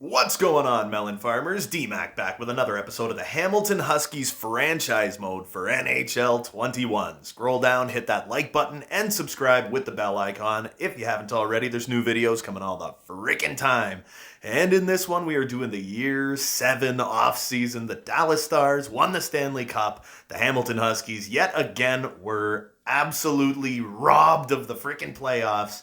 What's going on, melon farmers? D-Mac back with another episode of the Hamilton Huskies franchise mode for NHL 21. Scroll down, hit that like button, and subscribe with the bell icon. If you haven't already, there's new videos coming all the frickin' time. And in this one, we are doing the Year 7 off-season. The Dallas Stars won the Stanley Cup. The Hamilton Huskies, yet again, were absolutely robbed of the frickin' playoffs.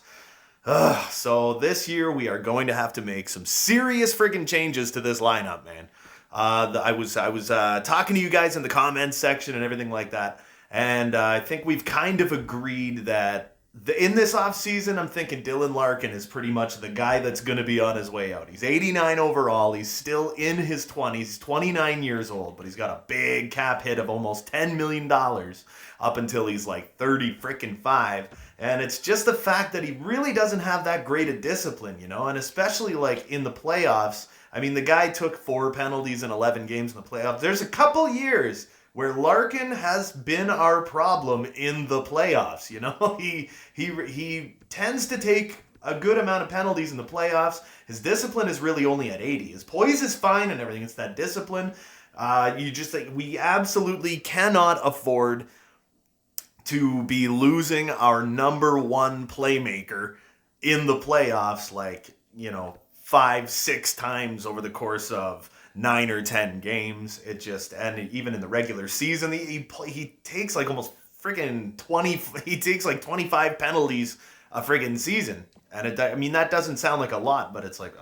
So this year we are going to have to make some serious friggin' changes to this lineup, man. I was talking to you guys in the comments section and everything like that, and I think we've kind of agreed that in this offseason, I'm thinking Dylan Larkin is pretty much the guy that's going to be on his way out. He's 89 overall. He's still in his 20s. He's 29 years old, but he's got a big cap hit of almost $10 million up until he's like 30 frickin' 5. And it's just the fact that he really doesn't have that great a discipline, you know? And especially like in the playoffs, I mean, the guy took 4 penalties in 11 games in the playoffs. There's a couple years where Larkin has been our problem in the playoffs, you know? He tends to take a good amount of penalties in the playoffs. His discipline is really only at 80. His poise is fine and everything. It's that discipline. We absolutely cannot afford to be losing our number one playmaker in the playoffs, like, 5-6 times over the course of 9 or 10 games. And even in the regular season, he takes like almost friggin' 20. He takes like 25 penalties a friggin' season, and that doesn't sound like a lot, but it's like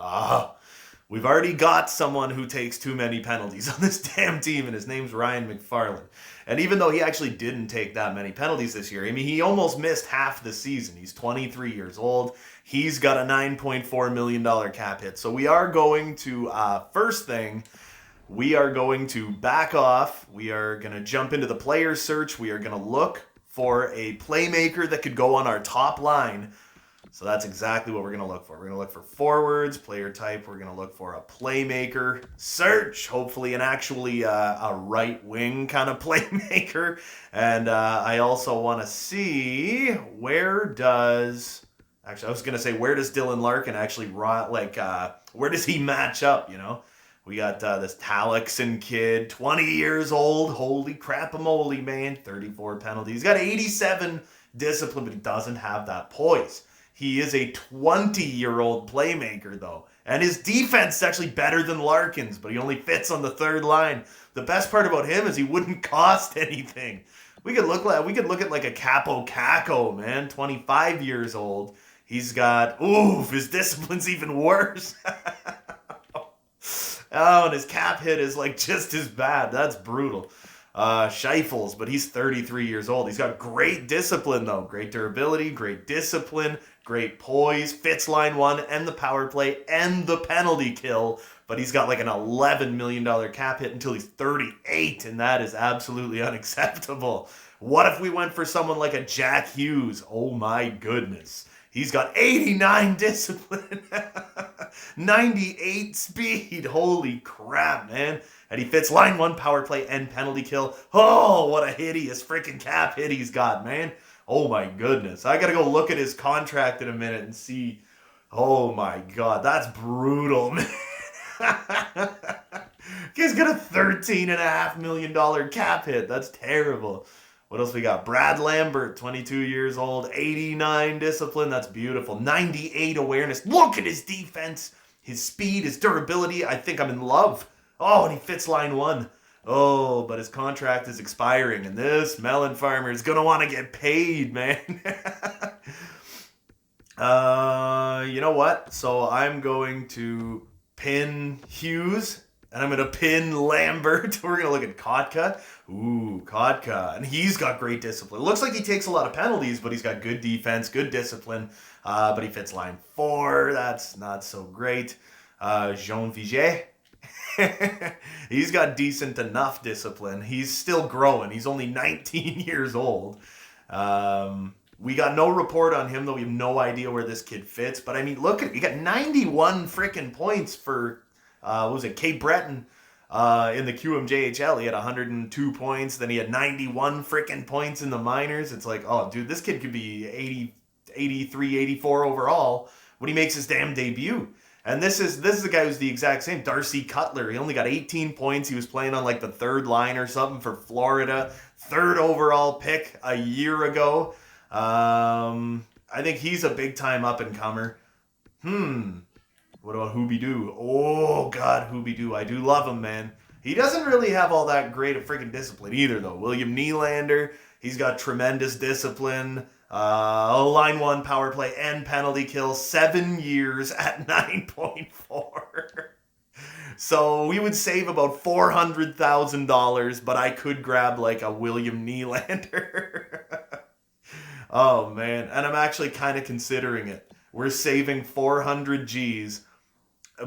we've already got someone who takes too many penalties on this damn team, and his name's Ryan McFarland. And even though he actually didn't take that many penalties this year, I mean, he almost missed half the season. He's 23 years old. He's got a $9.4 million cap hit. So we are going to, first thing, we are going to back off. We are going to jump into the player search. We are going to look for a playmaker that could go on our top line. So that's exactly what we're going to look for. We're going to look for forwards, player type. We're going to look for a playmaker search, hopefully a right wing kind of playmaker. And I also want to see where does Dylan Larkin actually, where does he match up, you know? We got this Talixon kid, 20 years old. Holy crap-a-moly, man. 34 penalties. He's got 87 discipline, but he doesn't have that poise. He is a 20-year-old playmaker, though. And his defense is actually better than Larkin's, but he only fits on the third line. The best part about him is he wouldn't cost anything. We could look at like a Capo Caco, man, 25 years old. He's got, his discipline's even worse. And his cap hit is like just as bad. That's brutal. Scheifels, but he's 33 years old. He's got great discipline, though. Great durability, great discipline, great poise, fits line one and the power play and the penalty kill. But he's got like an $11 million cap hit until he's 38, and that is absolutely unacceptable. What if we went for someone like a Jack Hughes? Oh my goodness. He's got 89 discipline, 98 speed. Holy crap, man. And he fits line one, power play, and penalty kill. Oh, what a hideous freaking cap hit he's got, man. Oh my goodness. I gotta go look at his contract in a minute and see. Oh my god, that's brutal, man. He's got a $13.5 million cap hit. That's terrible. What else we got? Brad Lambert, 22 years old, 89 discipline. That's beautiful. 98 awareness. Look at his defense, his speed, his durability. I think I'm in love. Oh, and he fits line one. Oh, but his contract is expiring, and this melon farmer is going to want to get paid, man. You know what? So I'm going to pin Hughes, and I'm going to pin Lambert. We're going to look at Kotka. Ooh, Kotka. And he's got great discipline. Looks like he takes a lot of penalties, but he's got good defense, good discipline. But he fits line 4. That's not so great. Jean Viget. He's got decent enough discipline. He's still growing. He's only 19 years old. We got no report on him, though. We have no idea where this kid fits. But, I mean, look at it. He got 91 freaking points for, Cape Breton in the QMJHL. He had 102 points. Then he had 91 freaking points in the minors. It's like, oh, dude, this kid could be 80, 83, 84 overall when he makes his damn debut. And this is the guy who's the exact same. Darcy Cutler. He only got 18 points. He was playing on like the third line or something for Florida. Third overall pick a year ago. I think he's a big time up and comer. What about Hoobie-Doo? Oh, God, Hoobie-Doo. I do love him, man. He doesn't really have all that great of freaking discipline either, though. William Nylander, he's got tremendous discipline. Line 1 power play and penalty kill. 7 years at 9.4. So we would save about $400,000, but I could grab like a William Nylander. Oh, man. And I'm actually kind of considering it. We're saving 400 G's.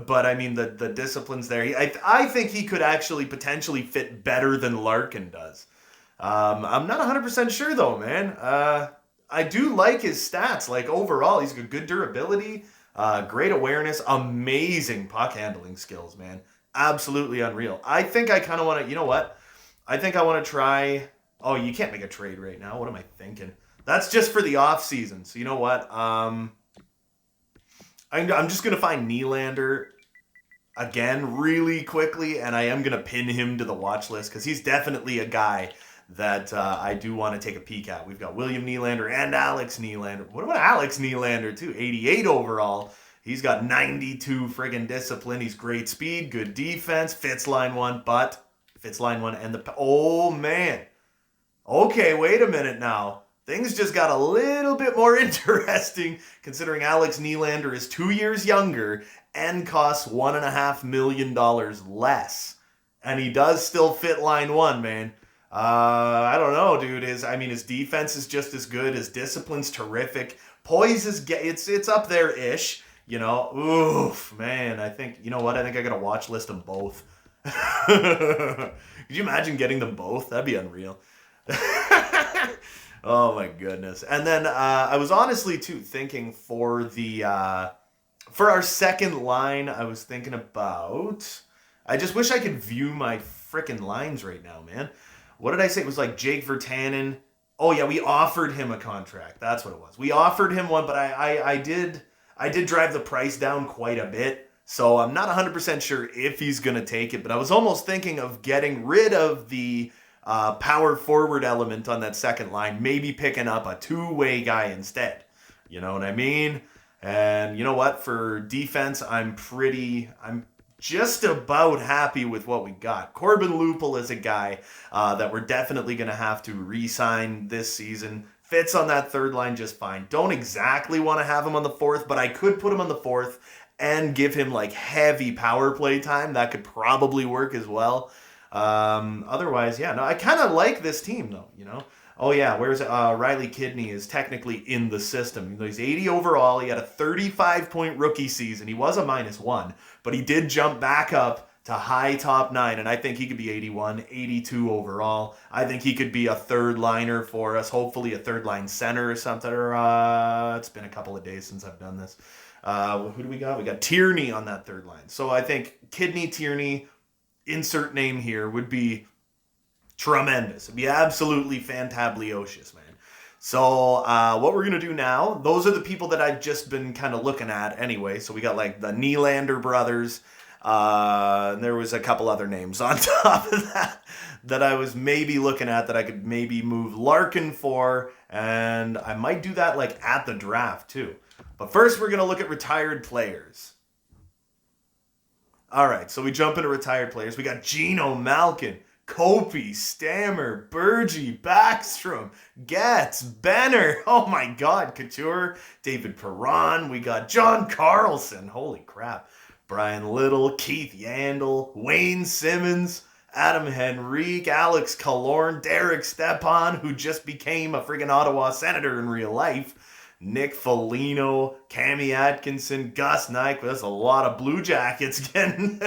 But, I mean, the discipline's there. I think he could actually potentially fit better than Larkin does. I'm not 100% sure, though, man. I do like his stats. Like, overall, he's got good durability, great awareness, amazing puck handling skills, man. Absolutely unreal. I think I kind of want to, you know what? I think I want to try... Oh, you can't make a trade right now. What am I thinking? That's just for the off season. So, you know what? I'm just going to find Nylander again really quickly, and I am going to pin him to the watch list because he's definitely a guy that I do want to take a peek at. We've got William Nylander and Alex Nylander. What about Alex Nylander, too? 88 overall. He's got 92 friggin' discipline. He's great speed, good defense, fits line 1, but fits line 1 and the... Oh, man. Okay, wait a minute now. Things just got a little bit more interesting considering Alex Nylander is 2 years younger and costs $1.5 million less. And he does still fit line 1, man. I don't know, dude. His defense is just as good. His discipline's terrific. Poise is it's up there-ish. You know, oof, man. I think, you know what? I think I got to watch list them both. Could you imagine getting them both? That'd be unreal. Oh my goodness. And then I was honestly too thinking for our second line, I was thinking about, I just wish I could view my frickin' lines right now, man. What did I say? It was like Jake Virtanen. Oh yeah, we offered him a contract. That's what it was. We offered him one, but I did drive the price down quite a bit. So I'm not 100% sure if he's going to take it, but I was almost thinking of getting rid of the power forward element on that second line, maybe picking up a two-way guy instead. You know what I mean? And you know what? For defense, I'm just about happy with what we got. Corbin Lupul is a guy that we're definitely going to have to re-sign this season. Fits on that third line just fine. Don't exactly want to have him on the fourth, but I could put him on the fourth and give him like heavy power play time. That could probably work as well. Otherwise, yeah, no, I kind of like this team though, you know. Oh yeah, where's Riley Kidney is technically in the system. He's 80 overall. He had a 35-point rookie season. He was a -1, but he did jump back up to high top 9, and I think he could be 81, 82 overall. I think he could be a third liner for us, hopefully a third line center or something. Or it's been a couple of days since I've done this. Who do we got? We got Tierney on that third line. So I think Kidney, Tierney, insert name here, would be tremendous. It'd be absolutely fantablicious, man. So what we're going to do now, those are the people that I've just been kind of looking at anyway. So we got like the Nylander brothers. And there was a couple other names on top of that I was maybe looking at that I could maybe move Larkin for. And I might do that like at the draft too. But first we're going to look at retired players. All right, so we jump into retired players. We got Gino Malkin, Kopi, Stammer, Bergie, Backstrom, Getz, Benner, oh my God, Couture, David Perron. We got John Carlson, holy crap. Brian Little, Keith Yandel, Wayne Simmons, Adam Henrique, Alex Killorn, Derek Stepan, who just became a friggin' Ottawa Senator in real life, Nick Foligno, Cami Atkinson, Gus Nyquist. That's a lot of Blue Jackets again.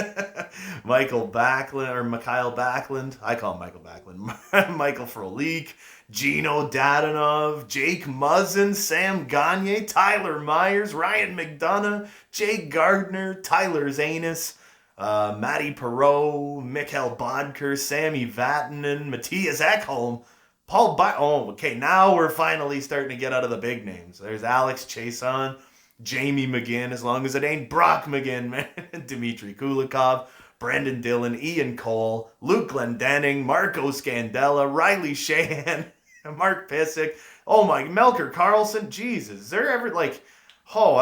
Mikhail Backlund. I call him Michael Backlund. Michael Frolik, Gino Dadonov, Jake Muzzin, Sam Gagne, Tyler Myers, Ryan McDonough, Jake Gardner, Tyler Zanis, Matty Perreault, Mikhail Bodker, Sammy Vatanen, Matthias Ekholm, Paul okay, now we're finally starting to get out of the big names. There's Alex Chason, Jamie McGinn, as long as it ain't Brock McGinn, man. Dmitry Kulikov, Brendan Dillon, Ian Cole, Luke Glendening, Marco Scandella, Riley Sheehan, Mark Pissick. Oh my, Melker Carlson. Jesus, is there ever I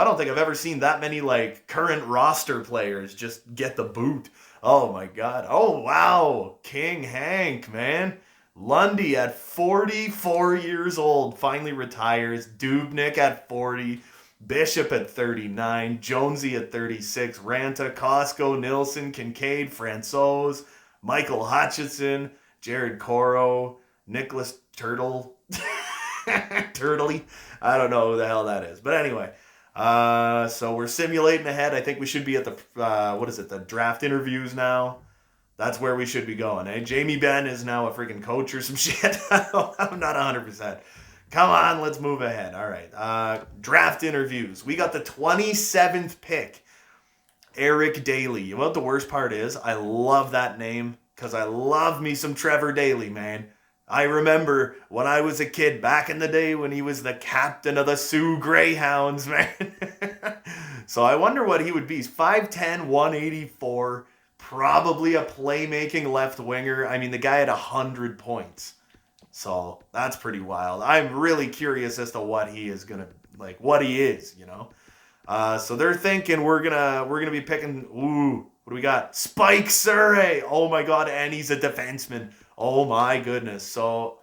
don't think I've ever seen that many current roster players just get the boot. Oh my God. Oh wow, King Hank, man. Lundy at 44 years old finally retires. Dubnik at 40. Bishop at 39, Jonesy at 36, Ranta, Costco, Nilsson, Kincaid, Francouz, Michael Hutchison, Jared Coro, Nicholas Turtle, Turtley. I don't know who the hell that is. But anyway, so we're simulating ahead. I think we should be at the, the draft interviews now. That's where we should be going, eh? Jamie Benn is now a freaking coach or some shit. I'm not 100%. Come on, let's move ahead. All right. Draft interviews. We got the 27th pick. Eric Daly. You know what the worst part is? I love that name because I love me some Trevor Daly, man. I remember when I was a kid back in the day when he was the captain of the Sioux Greyhounds, man. So I wonder what he would be. He's 5'10", 184, probably a playmaking left winger. I mean, the guy had 100 points. So that's pretty wild. I'm really curious as to what he is what he is, you know. So they're thinking we're gonna be picking. Ooh, what do we got? Spike Surrey. Oh my God, and he's a defenseman. Oh my goodness. So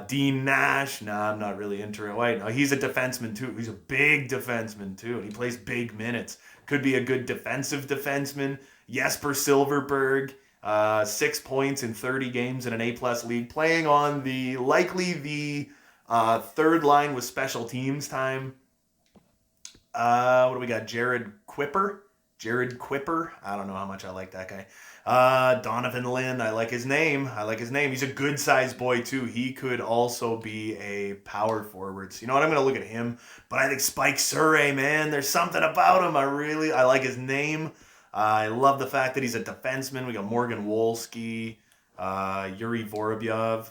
Dean Nash. Nah, I'm not really interested. Wait, no, he's a defenseman too. He's a big defenseman too, and he plays big minutes. Could be a good defensive defenseman. Jesper Silverberg. 6 points in 30 games in an A+ league, playing on the third line with special teams time. What do we got? Jared Quipper. I don't know how much I like that guy. Donovan Lynn. I like his name. He's a good sized boy too. He could also be a power forward. So you know what? I'm gonna look at him. But I think Spike Surrey, man, there's something about him. I like his name. I love the fact that he's a defenseman. We got Morgan Wolski, Yuri Vorobyev,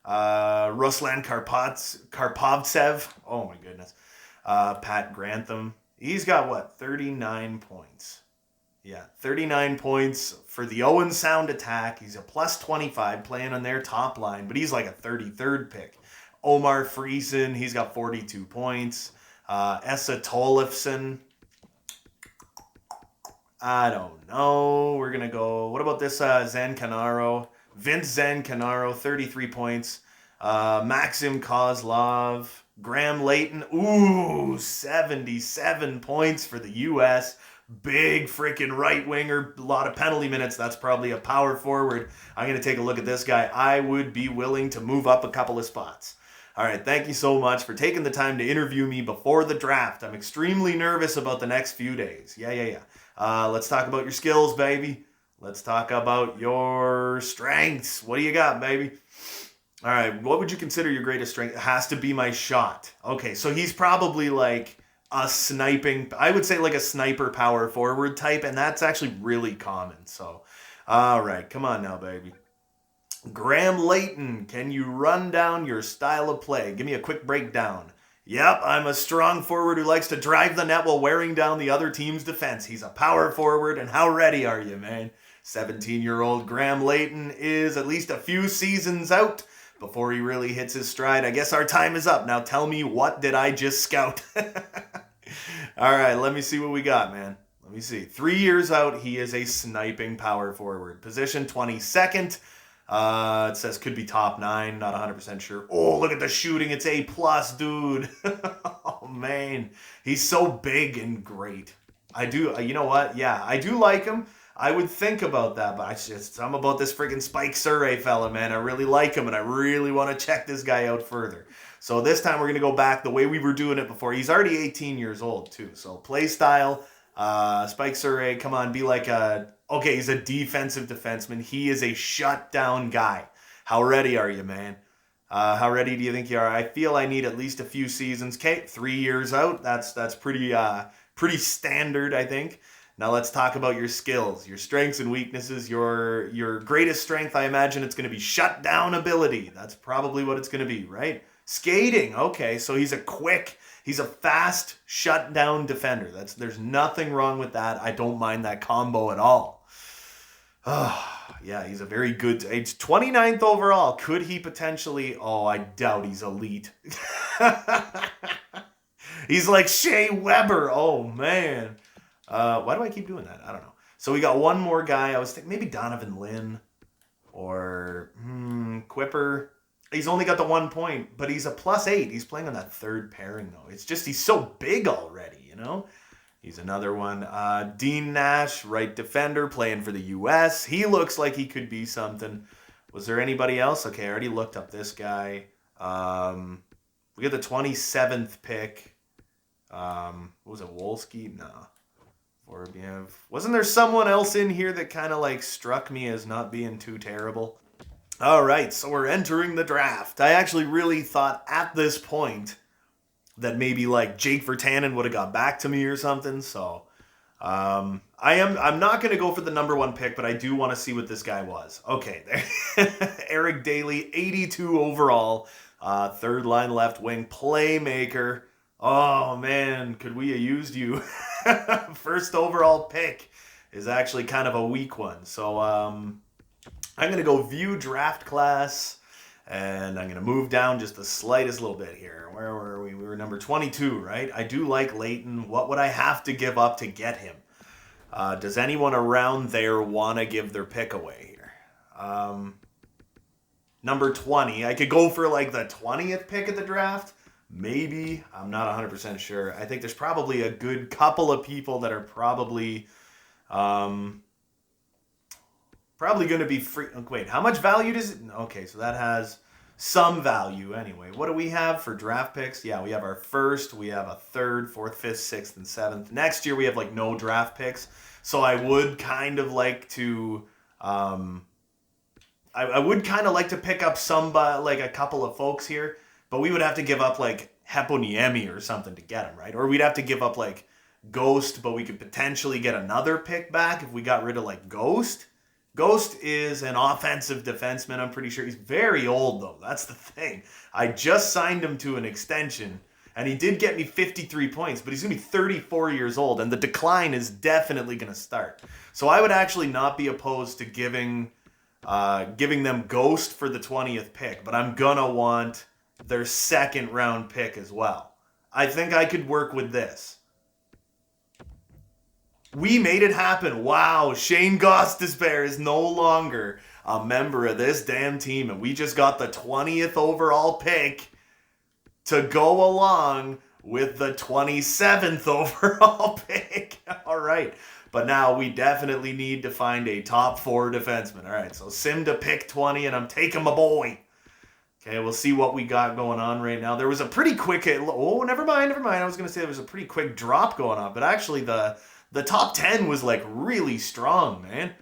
Ruslan Karpovtsev. Oh my goodness. Pat Grantham. He's got 39 points. Yeah, 39 points for the Owen Sound attack. He's a plus 25 playing on their top line, but he's like a 33rd pick. Omar Friesen, he's got 42 points. Essa Tollefson. I don't know. We're going to go. What about this Zancanaro? Vince Zancanaro, 33 points. Maxim Kozlov. Graham Layton. Ooh, 77 points for the U.S. Big freaking right winger. A lot of penalty minutes. That's probably a power forward. I'm going to take a look at this guy. I would be willing to move up a couple of spots. All right, thank you so much for taking the time to interview me before the draft. I'm extremely nervous about the next few days. Yeah. Let's talk about your skills, baby. Let's talk about your strengths. What do you got, baby? All right, what would you consider your greatest strength? It has to be my shot. Okay, so he's probably like a sniping, I would say like a sniper power forward type, and that's actually really common. So, all right, come on now, baby. Graham Layton, can you run down your style of play? Give me a quick breakdown. Yep, I'm a strong forward who likes to drive the net while wearing down the other team's defense. He's a power forward, and how ready are you, man? 17-year-old Graham Layton is at least a few seasons out before he really hits his stride. I guess our time is up. Now tell me, what did I just scout? All right, let me see what we got, man. Let me see. 3 years out, he is a sniping power forward. Position 22nd. It says could be top 9, not 100% sure. Oh, look at the shooting. It's A+, dude. Oh, man. He's so big and great. I do, you know what? Yeah, I do like him. I would think about that, but I'm about this freaking Spike Surrey fella, man. I really like him, and I really want to check this guy out further. So this time we're going to go back the way we were doing it before. He's already 18 years old, too. So play style, Spike Surrey, come on, be like okay, he's a defensive defenseman. He is a shutdown guy. How ready are you, man? How ready do you think you are? I feel I need at least a few seasons. Okay, 3 years out. That's pretty standard, I think. Now let's talk about your skills, your strengths and weaknesses. Your greatest strength, I imagine it's going to be shutdown ability. That's probably what it's going to be, right? Skating. Okay, so he's a quick He's a fast shutdown defender. There's nothing wrong with that. I don't mind that combo at all. Yeah, he's a very good. He's 29th overall. Could he potentially? Oh, I doubt he's elite. He's like Shea Weber. Oh man. Why do I keep doing that? I don't know. So we got one more guy. I was thinking maybe Donovan Lynn or Quipper. He's only got the 1 point, but he's a +8. He's playing on that third pairing though. It's just he's so big already, you know. He's another one. Dean Nash, right defender, playing for the U.S. He looks like he could be something. Was there anybody else? Okay, I already looked up this guy. We got the 27th pick. What was it, Wolski? No. Vorbiev. Wasn't there someone else in here that kind of like struck me as not being too terrible? All right, so we're entering the draft. I actually really thought at this point that maybe like Jake Virtanen would have got back to me or something. So I'm not going to go for the number 1 pick, but I do want to see what this guy was. Okay, there. Eric Daly, 82 overall, third line left wing playmaker. Oh man, could we have used you? First overall pick is actually kind of a weak one. So I'm going to go view draft class. And I'm going to move down just the slightest little bit here. Where were we? We were number 22, right? I do like Leighton. What would I have to give up to get him? Does anyone around there want to give their pick away here? Number 20. I could go for like the 20th pick of the draft. Maybe. I'm not 100% sure. I think there's probably a good couple of people that are probably going to be free. Wait, how much value does it? Okay, so that has some value anyway. What do we have for draft picks? Yeah, we have our first, we have a third, fourth, fifth, sixth, and seventh. Next year we have like no draft picks. So I would kind of like to, I would kind of like to pick up somebody, like a couple of folks here, but we would have to give up like Heponiemi or something to get him, right? Or we'd have to give up like Ghost, but we could potentially get another pick back if we got rid of like Ghost. Ghost is an offensive defenseman, I'm pretty sure. He's very old, though. That's the thing. I just signed him to an extension, and he did get me 53 points, but he's going to be 34 years old, and the decline is definitely going to start. So I would actually not be opposed to giving them Ghost for the 20th pick, but I'm going to want their second-round pick as well. I think I could work with this. We made it happen. Wow, Shane Gostisbehere is no longer a member of this damn team, and we just got the 20th overall pick to go along with the 27th overall pick. All right, but now we definitely need to find a top 4 defenseman. All right, so Sim to pick 20, and I'm taking my boy. Okay, we'll see what we got going on right now. There was a pretty quick... Oh, never mind. I was going to say there was a pretty quick drop going on, but actually the top 10 was like really strong, man.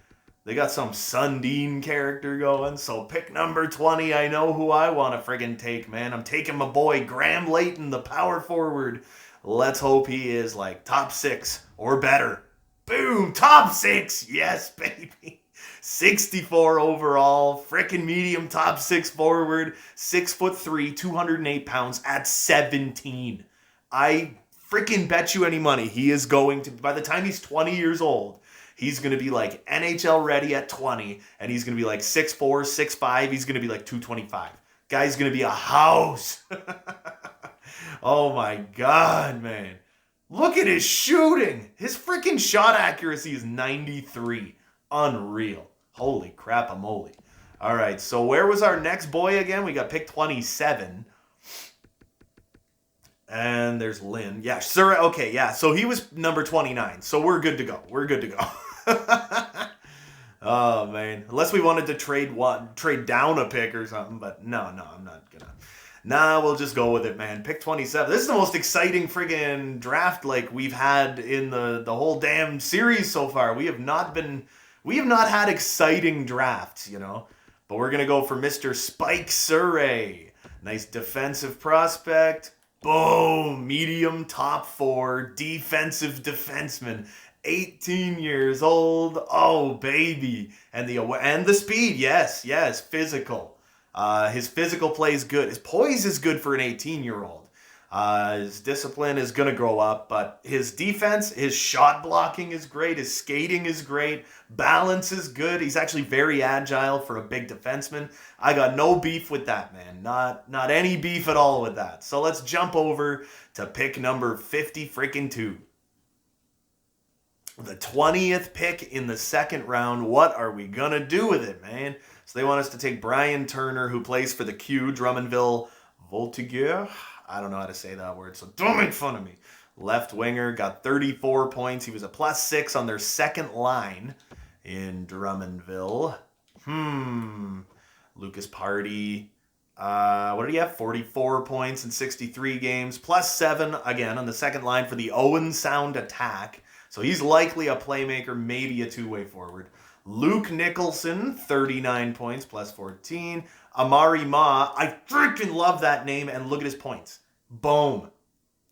They got some Sundin character going. So pick number 20. I know who I want to friggin' take, man. I'm taking my boy Graham Leighton, the power forward. Let's hope he is like top 6 or better. Boom, top 6. Yes, baby. 64 overall, frickin' medium top 6 forward, 6'3", 208 pounds at 17. I freaking bet you any money he is going to, by the time he's 20 years old, he's going to be like NHL ready at 20, and he's going to be like 6'4", 6'5", he's going to be like 225. Guy's going to be a house. Oh my God, man. Look at his shooting. His freaking shot accuracy is 93. Unreal. Holy crap-a-moly. All right, so where was our next boy again? We got pick 27. And there's Lynn. Yeah, sir. Okay, yeah. So he was number 29. So we're good to go. Oh, man. Unless we wanted to trade down a pick or something. But no, I'm not going to. Nah, we'll just go with it, man. Pick 27. This is the most exciting friggin' draft like we've had in the whole damn series so far. We have not had exciting drafts, you know. But we're going to go for Mr. Spike Surrey. Nice defensive prospect. Boom! Medium top 4 defensive defenseman. 18 years old. Oh, baby. And the speed. Yes, physical. His physical play is good. His poise is good for an 18-year-old. His discipline is going to grow up, but his defense, his shot blocking is great. His skating is great. Balance is good. He's actually very agile for a big defenseman. I got no beef with that, man. Not any beef at all with that. So let's jump over to pick number 52. The 20th pick in the second round. What are we going to do with it, man? So they want us to take Brian Turner, who plays for the Q, Drummondville Voltigeur. I don't know how to say that word, so don't make fun of me. Left winger, got 34 points. He was a +6 on their second line in Drummondville. Lucas Party. What did he have? 44 points in 63 games. +7, again, on the second line for the Owen Sound attack. So he's likely a playmaker, maybe a two-way forward. Luke Nicholson, 39 points, +14. Amari Ma, I freaking love that name, and look at his points. Boom.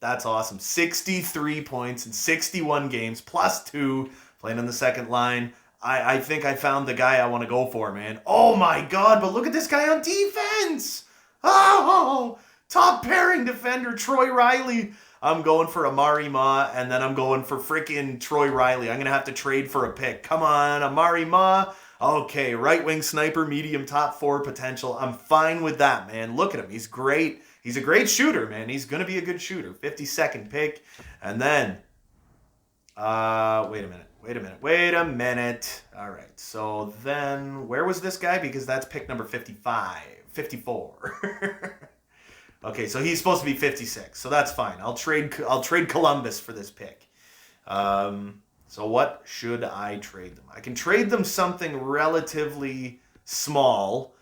That's awesome. 63 points in 61 games, +2, playing on the second line. I think I found the guy I want to go for, man. Oh my God, but look at this guy on defense. Oh, top pairing defender, Troy Riley. I'm going for Amari Ma, and then I'm going for freaking Troy Riley. I'm going to have to trade for a pick. Come on, Amari Ma. Okay, right wing sniper, medium top 4 potential. I'm fine with that, man. Look at him. He's great. He's a great shooter, man. He's going to be a good shooter. 52nd pick. And then, wait a minute. All right, so then, where was this guy? Because that's pick number 54. Okay, so he's supposed to be 56, so that's fine. I'll trade Columbus for this pick. So what should I trade them? I can trade them something relatively small.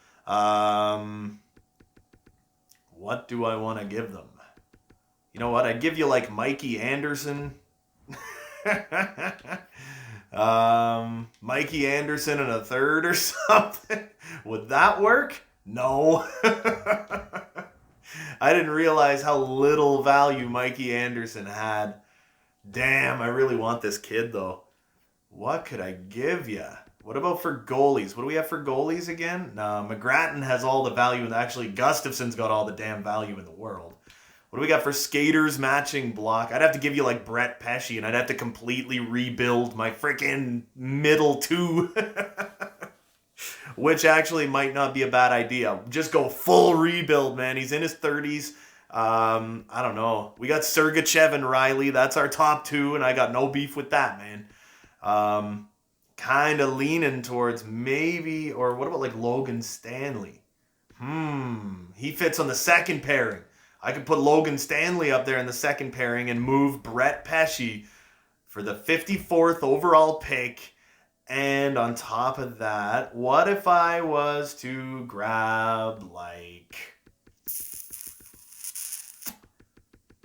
What do I want to give them? You know what? I'd give you like Mikey Anderson. Mikey Anderson and a third or something. Would that work? No. I didn't realize how little value Mikey Anderson had. Damn, I really want this kid, though. What could I give you? What about for goalies? What do we have for goalies again? No, McGrattan has all the value, and actually Gustafson's got all the damn value in the world. What do we got for skaters matching block? I'd have to give you like Brett Pesce, and I'd have to completely rebuild my freaking middle two. Which actually might not be a bad idea. Just go full rebuild, man. He's in his 30s. I don't know. We got Sergachev and Riley. That's our top 2, and I got no beef with that, man. Kind of leaning towards maybe, or what about like Logan Stanley? He fits on the second pairing. I could put Logan Stanley up there in the second pairing and move Brett Pesce for the 54th overall pick. And on top of that, what if I was to grab like...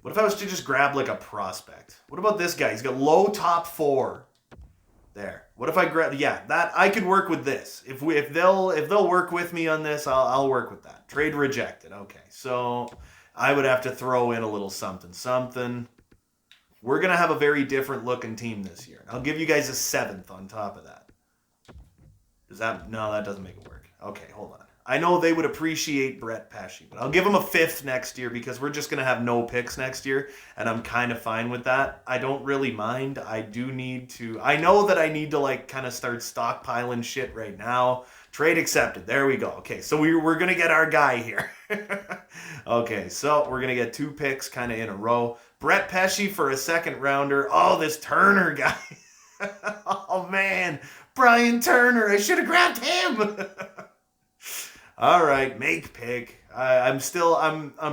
What if I was to just grab like a prospect? What about this guy? He's got low top 4. There. What if I grab... Yeah, that I could work with this. If they'll work with me on this, I'll work with that. Trade rejected. Okay, so I would have to throw in a little something. We're going to have a very different looking team this year. I'll give you guys a 7th on top of that. No, that doesn't make it work. Okay, hold on. I know they would appreciate Brett Pesce, but I'll give him a 5th next year because we're just going to have no picks next year, and I'm kind of fine with that. I don't really mind. I know that I need to like kind of start stockpiling shit right now. Trade accepted. There we go. Okay, so we're going to get our guy here. Okay, so we're going to get 2 picks kind of in a row. Brett Pesce for a 2nd rounder. Oh, this Turner guy. Oh, man. Brian Turner. I should have grabbed him. All right, make pick. I'm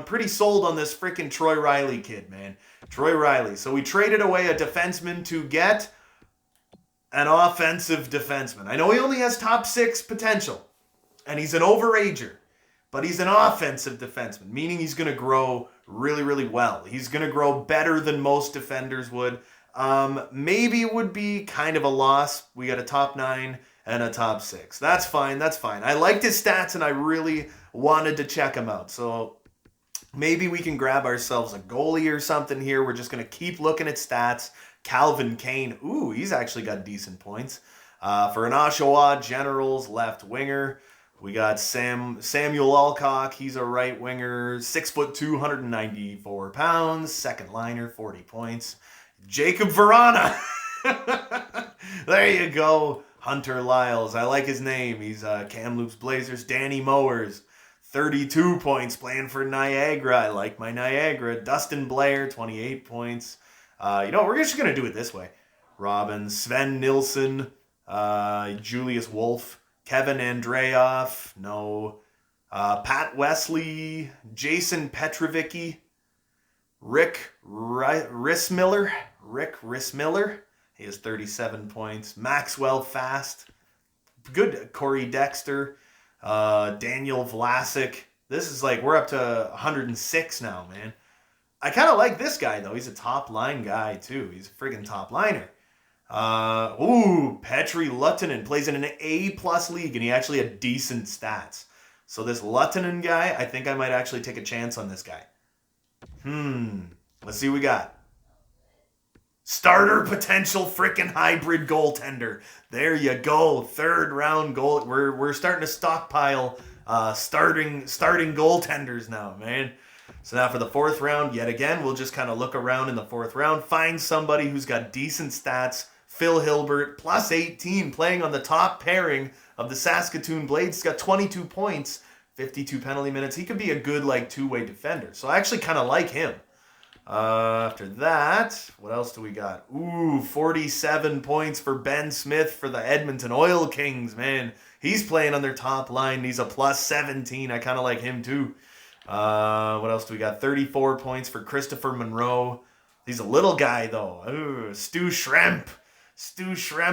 pretty sold on this freaking Troy Riley kid, man. Troy Riley. So we traded away a defenseman to get an offensive defenseman. I know he only has top 6 potential, and he's an overager, but he's an offensive defenseman, meaning he's going to grow really, really well. He's going to grow better than most defenders would. Maybe it would be kind of a loss. We got a top 9 and a top 6. That's fine. I liked his stats, and I really wanted to check him out. So maybe we can grab ourselves a goalie or something here. We're just going to keep looking at stats. Calvin Kane. Ooh, he's actually got decent points. For an Oshawa Generals left winger. We got Samuel Alcock. He's a right winger, 6'2", 194 pounds, second liner, 40 points. Jacob Verana. There you go. Hunter Lyles. I like his name. He's Kamloops Blazers. Danny Mowers, 32 points, playing for Niagara. I like my Niagara. Dustin Blair, 28 points. We're just going to do it this way. Robin, Sven Nilsson, Julius Wolf, Kevin Andreoff, no. Pat Wesley, Jason Petrovicki, Rick Rissmiller. He has 37 points. Maxwell Fast. Good. Corey Dexter. Daniel Vlasic. This is like, we're up to 106 now, man. I kind of like this guy, though. He's a top line guy, too. He's a friggin' top liner. Petri Luttinen plays in an A+ league, and he actually had decent stats. So this Luttinen guy, I think I might actually take a chance on this guy. Let's see what we got. Starter potential frickin' hybrid goaltender. There you go. Third round goal. We're starting to stockpile starting goaltenders now, man. So now for the fourth round, yet again, we'll just kind of look around in the fourth round, find somebody who's got decent stats. Phil Hilbert, plus 18, playing on the top pairing of the Saskatoon Blades. He's got 22 points, 52 penalty minutes. He could be a good, two-way defender. So I actually kind of like him. After that, what else do we got? 47 points for Ben Smith for the Edmonton Oil Kings, man. He's playing on their top line. He's a plus 17. I kind of like him, too. What else do we got? 34 points for Christopher Monroe. He's a little guy, though. Stu Schremp.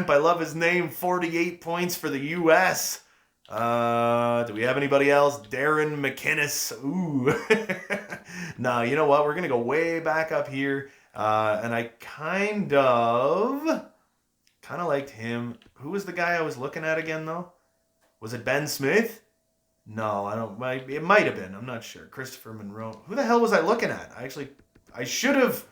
I love his name. 48 points for the U.S. Do we have anybody else? Darren McInnes. No, you know what? We're going to go way back up here. And I kind of liked him. Who was the guy I was looking at again, though? Was it Ben Smith? No, I don't. It might have been. I'm not sure. Christopher Monroe. Who the hell was I looking at? I should have.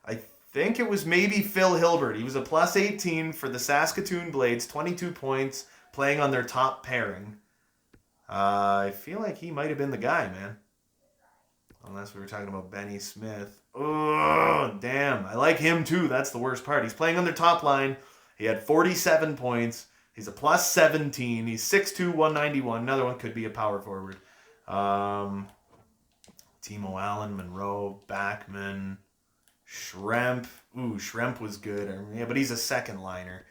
I think it was maybe Phil Hilbert. He was a plus 18 for the Saskatoon Blades, 22 points, playing on their top pairing. I feel like he might have been the guy, man. Unless we were talking about Benny Smith. Oh, damn. I like him, too. That's the worst part. He's playing on their top line. He had 47 points. He's a plus 17. He's 6'2", 191. Another one could be a power forward. Timo Allen, Monroe, Backman, Schremp. Schremp was good. Yeah, but he's a second liner.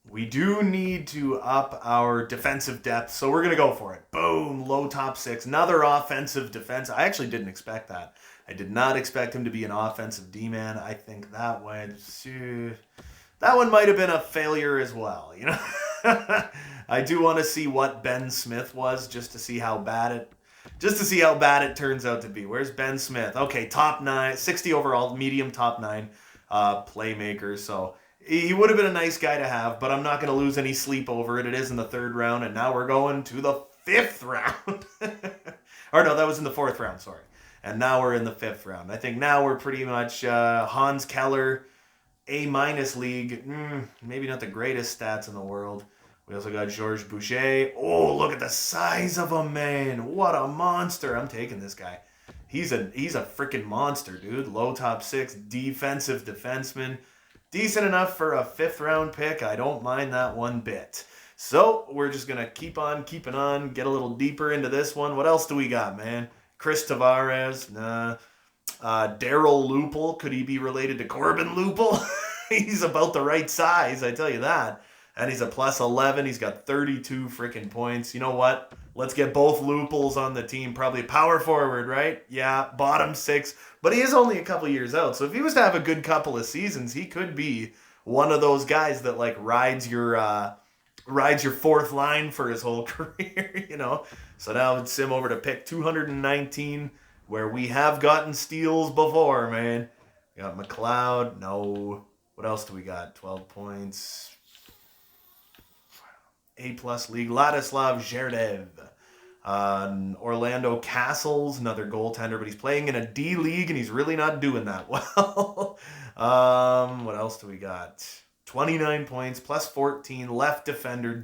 We do need to up our defensive depth, so we're going to go for it. Boom, low top six. Another offensive defense. I actually didn't expect that. I did not expect him to be an offensive D-man. I think that one might have been a failure as well, you know. I do want to see what Ben Smith was, just to see how bad it turns out to be. Where's Ben Smith? Okay, top 9, 60 overall, medium top 9 playmaker. So he would have been a nice guy to have, but I'm not going to lose any sleep over it. It is in the third round, and now we're going to the fifth round. Or no, that was in the fourth round, sorry. And now we're in the fifth round. I think now we're pretty much Hans Keller, A- league. Maybe not the greatest stats in the world. We also got Georges Boucher. Oh, look at the size of him, man. What a monster. I'm taking this guy. He's a freaking monster, dude. Low top six, defensive defenseman. Decent enough for a fifth round pick. I don't mind that one bit. So we're just going to keep on keeping on, get a little deeper into this one. What else do we got, man? Chris Tavares, nah. Daryl Lupel, could he be related to Corbin Lupel? He's about the right size, I tell you that. And he's a plus 11. He's got 32 freaking points. You know what? Let's get both Lupels on the team. Probably power forward, right? Yeah, bottom six. But he is only a couple years out. So if he was to have a good couple of seasons, he could be one of those guys that rides your fourth line for his whole career, you know. So now it's him over to pick 219, where we have gotten steals before, man. We got McLeod. No. What else do we got? 12 points. A+ league. Ladislav Zherdev. Orlando Castles, another goaltender, but he's playing in a D league and he's really not doing that well. What else do we got? 29 points, plus 14, left defender,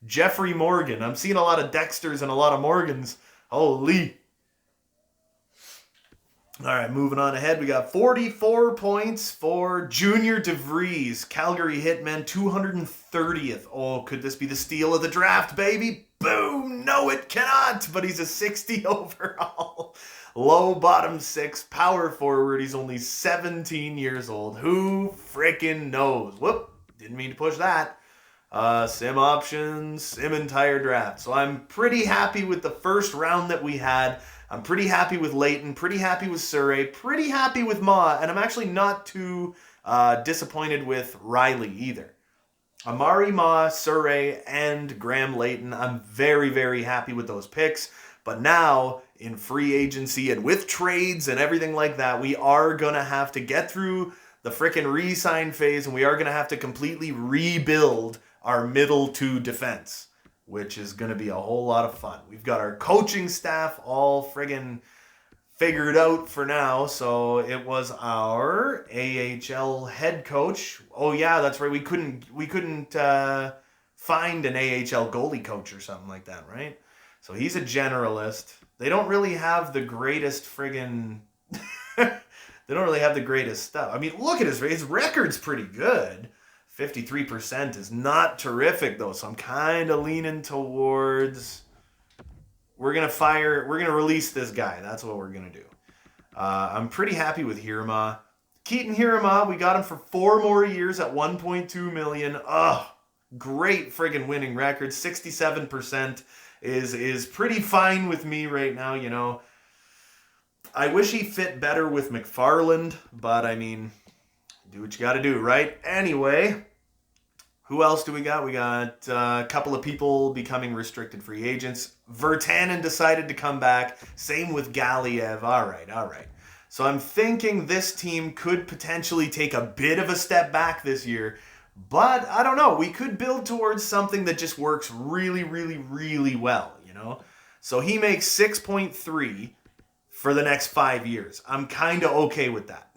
Jeffrey Morgan. I'm seeing a lot of Dexters and a lot of Morgans. Holy. All right, moving on ahead. We got 44 points for Junior DeVries. Calgary Hitmen, 230th. Oh, could this be the steal of the draft, baby? Boom! No, it cannot, but he's a 60 overall. Low bottom six, power forward. He's only 17 years old. Who frickin' knows? Whoop, didn't mean to push that. Sim options, sim entire draft. So I'm pretty happy with the first round that we had. I'm pretty happy with Leighton, pretty happy with Surrey, pretty happy with Ma, and I'm actually not too disappointed with Riley either. Amari Ma, Surrey, and Graham Leighton, I'm very, very happy with those picks. But now, in free agency and with trades and everything like that, we are going to have to get through the frickin' re-sign phase, and we are going to have to completely rebuild our middle two defense, which is going to be a whole lot of fun. We've got our coaching staff all friggin' figured out for now. So it was our AHL head coach. Oh yeah, that's right. We couldn't find an AHL goalie coach or something like that, right? So he's a generalist. They don't really have the greatest friggin' they don't really have the greatest stuff. I mean, look at his record's pretty good. 53% is not terrific, though, so I'm kind of leaning towards we're going to release this guy. That's what we're going to do. I'm pretty happy with Hirama. Keaton Hirama, we got him for 4 more years at $1.2 million. Ugh, great friggin' winning record. 67% is pretty fine with me right now, you know. I wish he fit better with McFarland, but I mean, do what you got to do, right? Anyway, who else do we got? We got a couple of people becoming restricted free agents. Virtanen decided to come back. Same with Galiev. All right. So I'm thinking this team could potentially take a bit of a step back this year. But I don't know. We could build towards something that just works really, really, really well, you know? So he makes 6.3 for the next 5 years. I'm kind of okay with that.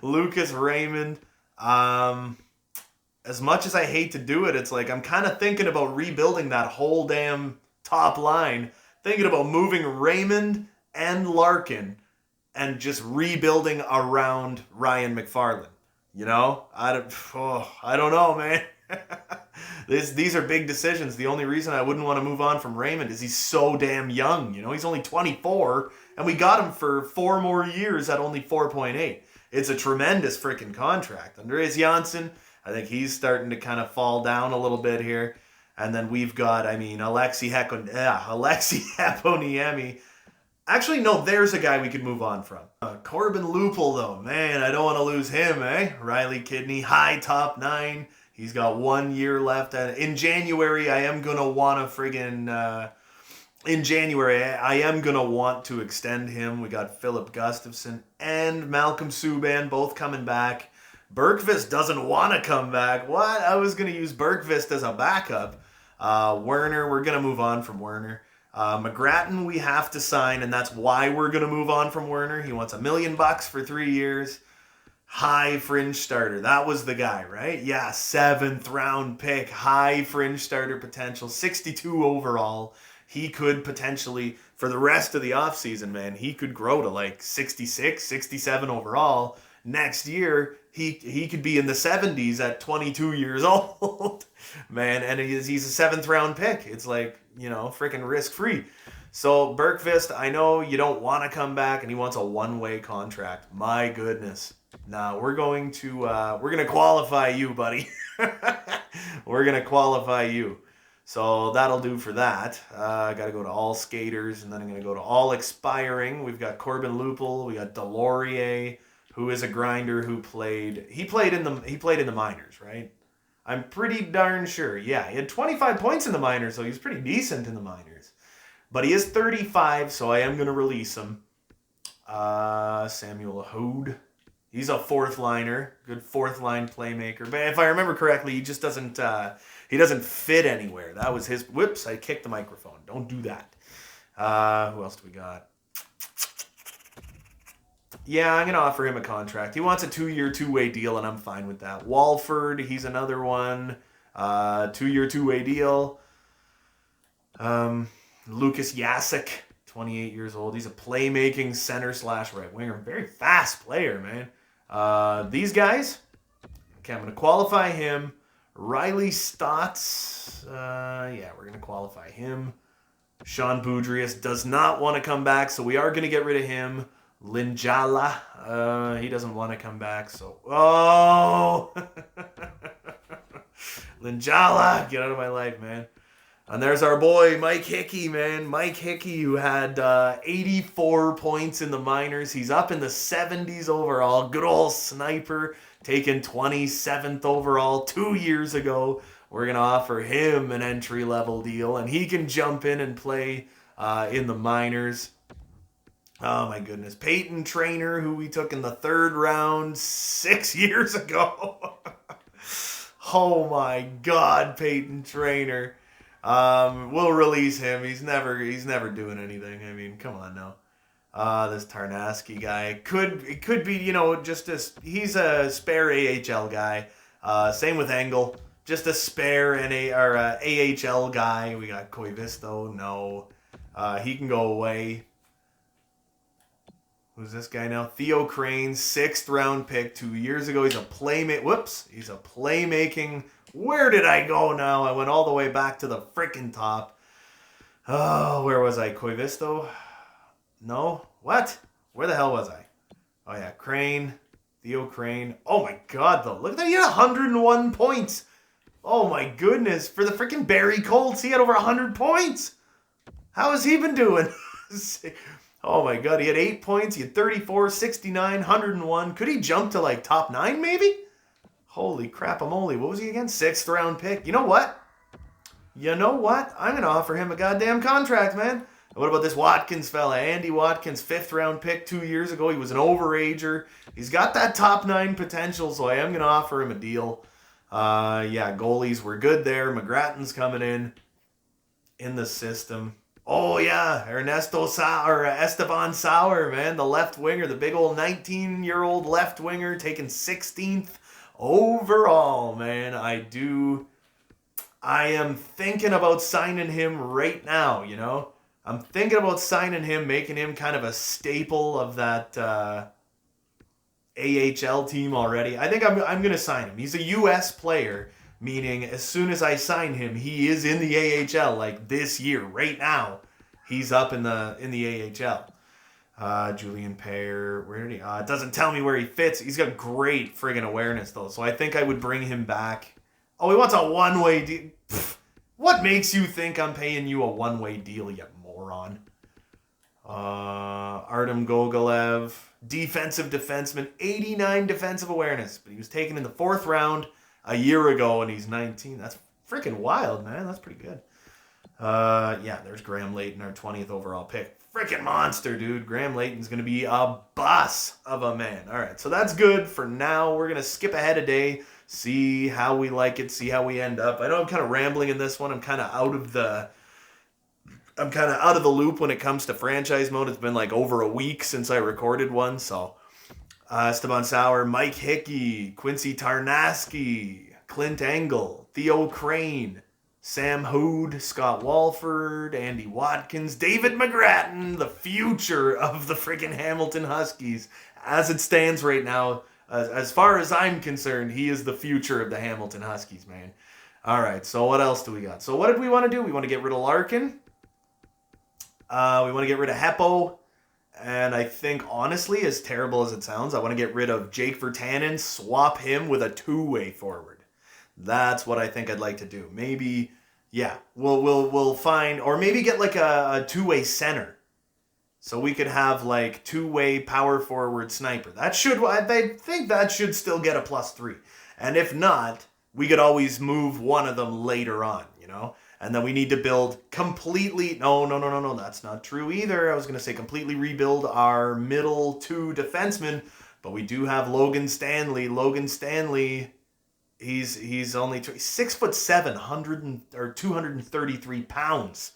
Lucas Raymond, as much as I hate to do it, it's like I'm kind of thinking about rebuilding that whole damn top line. Thinking about moving Raymond and Larkin and just rebuilding around Ryan McFarland. You know? I don't know, man. These are big decisions. The only reason I wouldn't want to move on from Raymond is he's so damn young. You know, he's only 24, and we got him for 4 more years at only 4.8. It's a tremendous freaking contract. Andreas Janssen, I think he's starting to kind of fall down a little bit here. And then we've got, Alexi Heponiemi. Actually, no, there's a guy we could move on from. Corbin Lupel, though. Man, I don't want to lose him, eh? Riley Kidney, high top 9. He's got 1 year left. In January, I am going to want to extend him. We got Philip Gustafson and Malcolm Subban both coming back. Bergqvist doesn't want to come back. What? I was going to use Bergqvist as a backup. Werner, we're going to move on from Werner. McGrattan, we have to sign, and that's why we're going to move on from Werner. He wants $1 million for 3 years. High fringe starter. That was the guy, right? Yeah, 7th round pick. High fringe starter potential. 62 overall. He could potentially, for the rest of the offseason, man, he could grow to like 66, 67 overall. Next year, he could be in the 70s at 22 years old. Man, and he's a 7th round pick. It's like, you know, freaking risk-free. So Bergqvist, I know you don't want to come back, and he wants a one-way contract. My goodness. Now we're going to qualify you, buddy. We're gonna qualify you. So that'll do for that. I got to go to all skaters, and then I'm gonna go to all expiring. We've got Corbin Lupel. We got Delorier, who is a grinder who played in the minors, right? I'm pretty darn sure. Yeah, he had 25 points in the minors, so he was pretty decent in the minors. But he is 35, so I am going to release him. Samuel Hode. He's a 4th liner, good 4th line playmaker. But if I remember correctly, he just doesn't fit anywhere. That was his. Whoops! I kicked the microphone. Don't do that. Who else do we got? Yeah, I'm going to offer him a contract. He wants a 2-year, two-way deal, and I'm fine with that. Walford, he's another one. 2-year, two-way deal. Lucas Jasek, 28 years old. He's a playmaking center / right winger. Very fast player, man. These guys, okay, I'm going to qualify him. Riley Stotts, yeah, we're going to qualify him. Sean Boudreas does not want to come back, so we are going to get rid of him. Linjala, he doesn't want to come back, so... Oh! Linjala, get out of my life, man. And there's our boy, Mike Hickey, man. Mike Hickey, who had 84 points in the minors. He's up in the 70s overall. Good old sniper, taken 27th overall 2 years ago. We're going to offer him an entry-level deal, and he can jump in and play in the minors. Oh, my goodness. Peyton Trainer, who we took in the 3rd round 6 years ago. Oh, my God, Peyton Trainer. We'll release him. He's never doing anything. I mean, come on now. This Tarnasky guy could be, he's a spare AHL guy. Same with Engel, just a spare AHL guy. We got Koivisto. No, he can go away. Who's this guy now? Theo Crane, 6th round pick 2 years ago. He's a He's a playmaking. Where did I go now? I went all the way back to the frickin' top. Oh, where was I? Koivisto? No? What? Where the hell was I? Oh, yeah. Crane. Theo Crane. Oh, my God, though. Look at that. He had 101 points. Oh, my goodness. For the frickin' Barrie Colts, he had over 100 points. How has he been doing? Oh, my God. He had 8 points. He had 34, 69, 101. Could he jump to, like, top 9, maybe? Holy crap-a-moly. What was he again? 6th round pick. You know what? I'm going to offer him a goddamn contract, man. What about this Watkins fella? Andy Watkins, 5th round pick 2 years ago. He was an overager. He's got that top 9 potential, so I am going to offer him a deal. Yeah, goalies were good there. McGrattan's coming in the system. Oh, yeah, Esteban Sauer, man, the left winger, the big old 19-year-old left winger, taken 16th overall, man. I am thinking about signing him right now, I'm thinking about signing him, making him kind of a staple of that AHL team already. I think I'm going to sign him. He's a U.S. player, meaning as soon as I sign him, he is in the AHL, like this year, right now. He's up in the AHL. Julian Payer, where did he? It doesn't tell me where he fits. He's got great friggin' awareness, though, so I think I would bring him back. Oh, he wants a one-way deal. What makes you think I'm paying you a one-way deal, you moron? Artem Gogolev, defensive defenseman, 89 defensive awareness, but he was taken in the 4th round a year ago, and he's 19. That's freaking wild, man. That's pretty good. Yeah, there's Graham Layton, our 20th overall pick. Freaking monster, dude. Graham Layton's going to be a boss of a man. All right, so that's good for now. We're going to skip ahead a day, see how we like it, see how we end up. I know I'm kind of rambling in this one. I'm kind of out of the loop when it comes to franchise mode. It's been like over a week since I recorded one, so Esteban Sauer, Mike Hickey, Quincy Tarnasky, Clint Engel, Theo Crane, Sam Hood, Scott Walford, Andy Watkins, David McGrattan, the future of the freaking Hamilton Huskies. As it stands right now, as far as I'm concerned, he is the future of the Hamilton Huskies, man. All right, so what else do we got? So what did we want to do? We want to get rid of Larkin. We want to get rid of Heppo. And I think, honestly, as terrible as it sounds, I want to get rid of Jake Virtanen, swap him with a two-way forward. That's what I think I'd like to do. Maybe, yeah, we'll find, or maybe get like a two-way center. So we could have like two-way power forward sniper. I think that should still get a +3. And if not, we could always move one of them later on, And then we need to build completely, no, that's not true either. I was going to say completely rebuild our middle 2 defensemen, but we do have Logan Stanley. Logan Stanley, he's only 6'7", 233 pounds.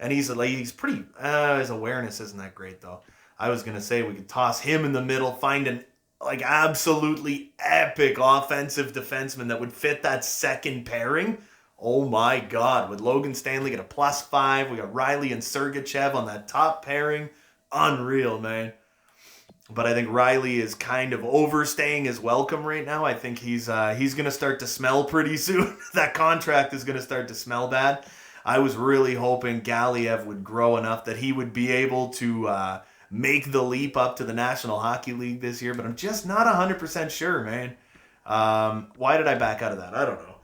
And he's pretty, his awareness isn't that great though. I was going to say we could toss him in the middle, find an like absolutely epic offensive defenseman that would fit that second pairing. Oh my God. Would Logan Stanley get a +5? We got Riley and Sergachev on that top pairing. Unreal, man. But I think Riley is kind of overstaying his welcome right now. I think he's going to start to smell pretty soon. That contract is going to start to smell bad. I was really hoping Galiev would grow enough that he would be able to make the leap up to the National Hockey League this year, but I'm just not 100% sure, man. Why did I back out of that? I don't know.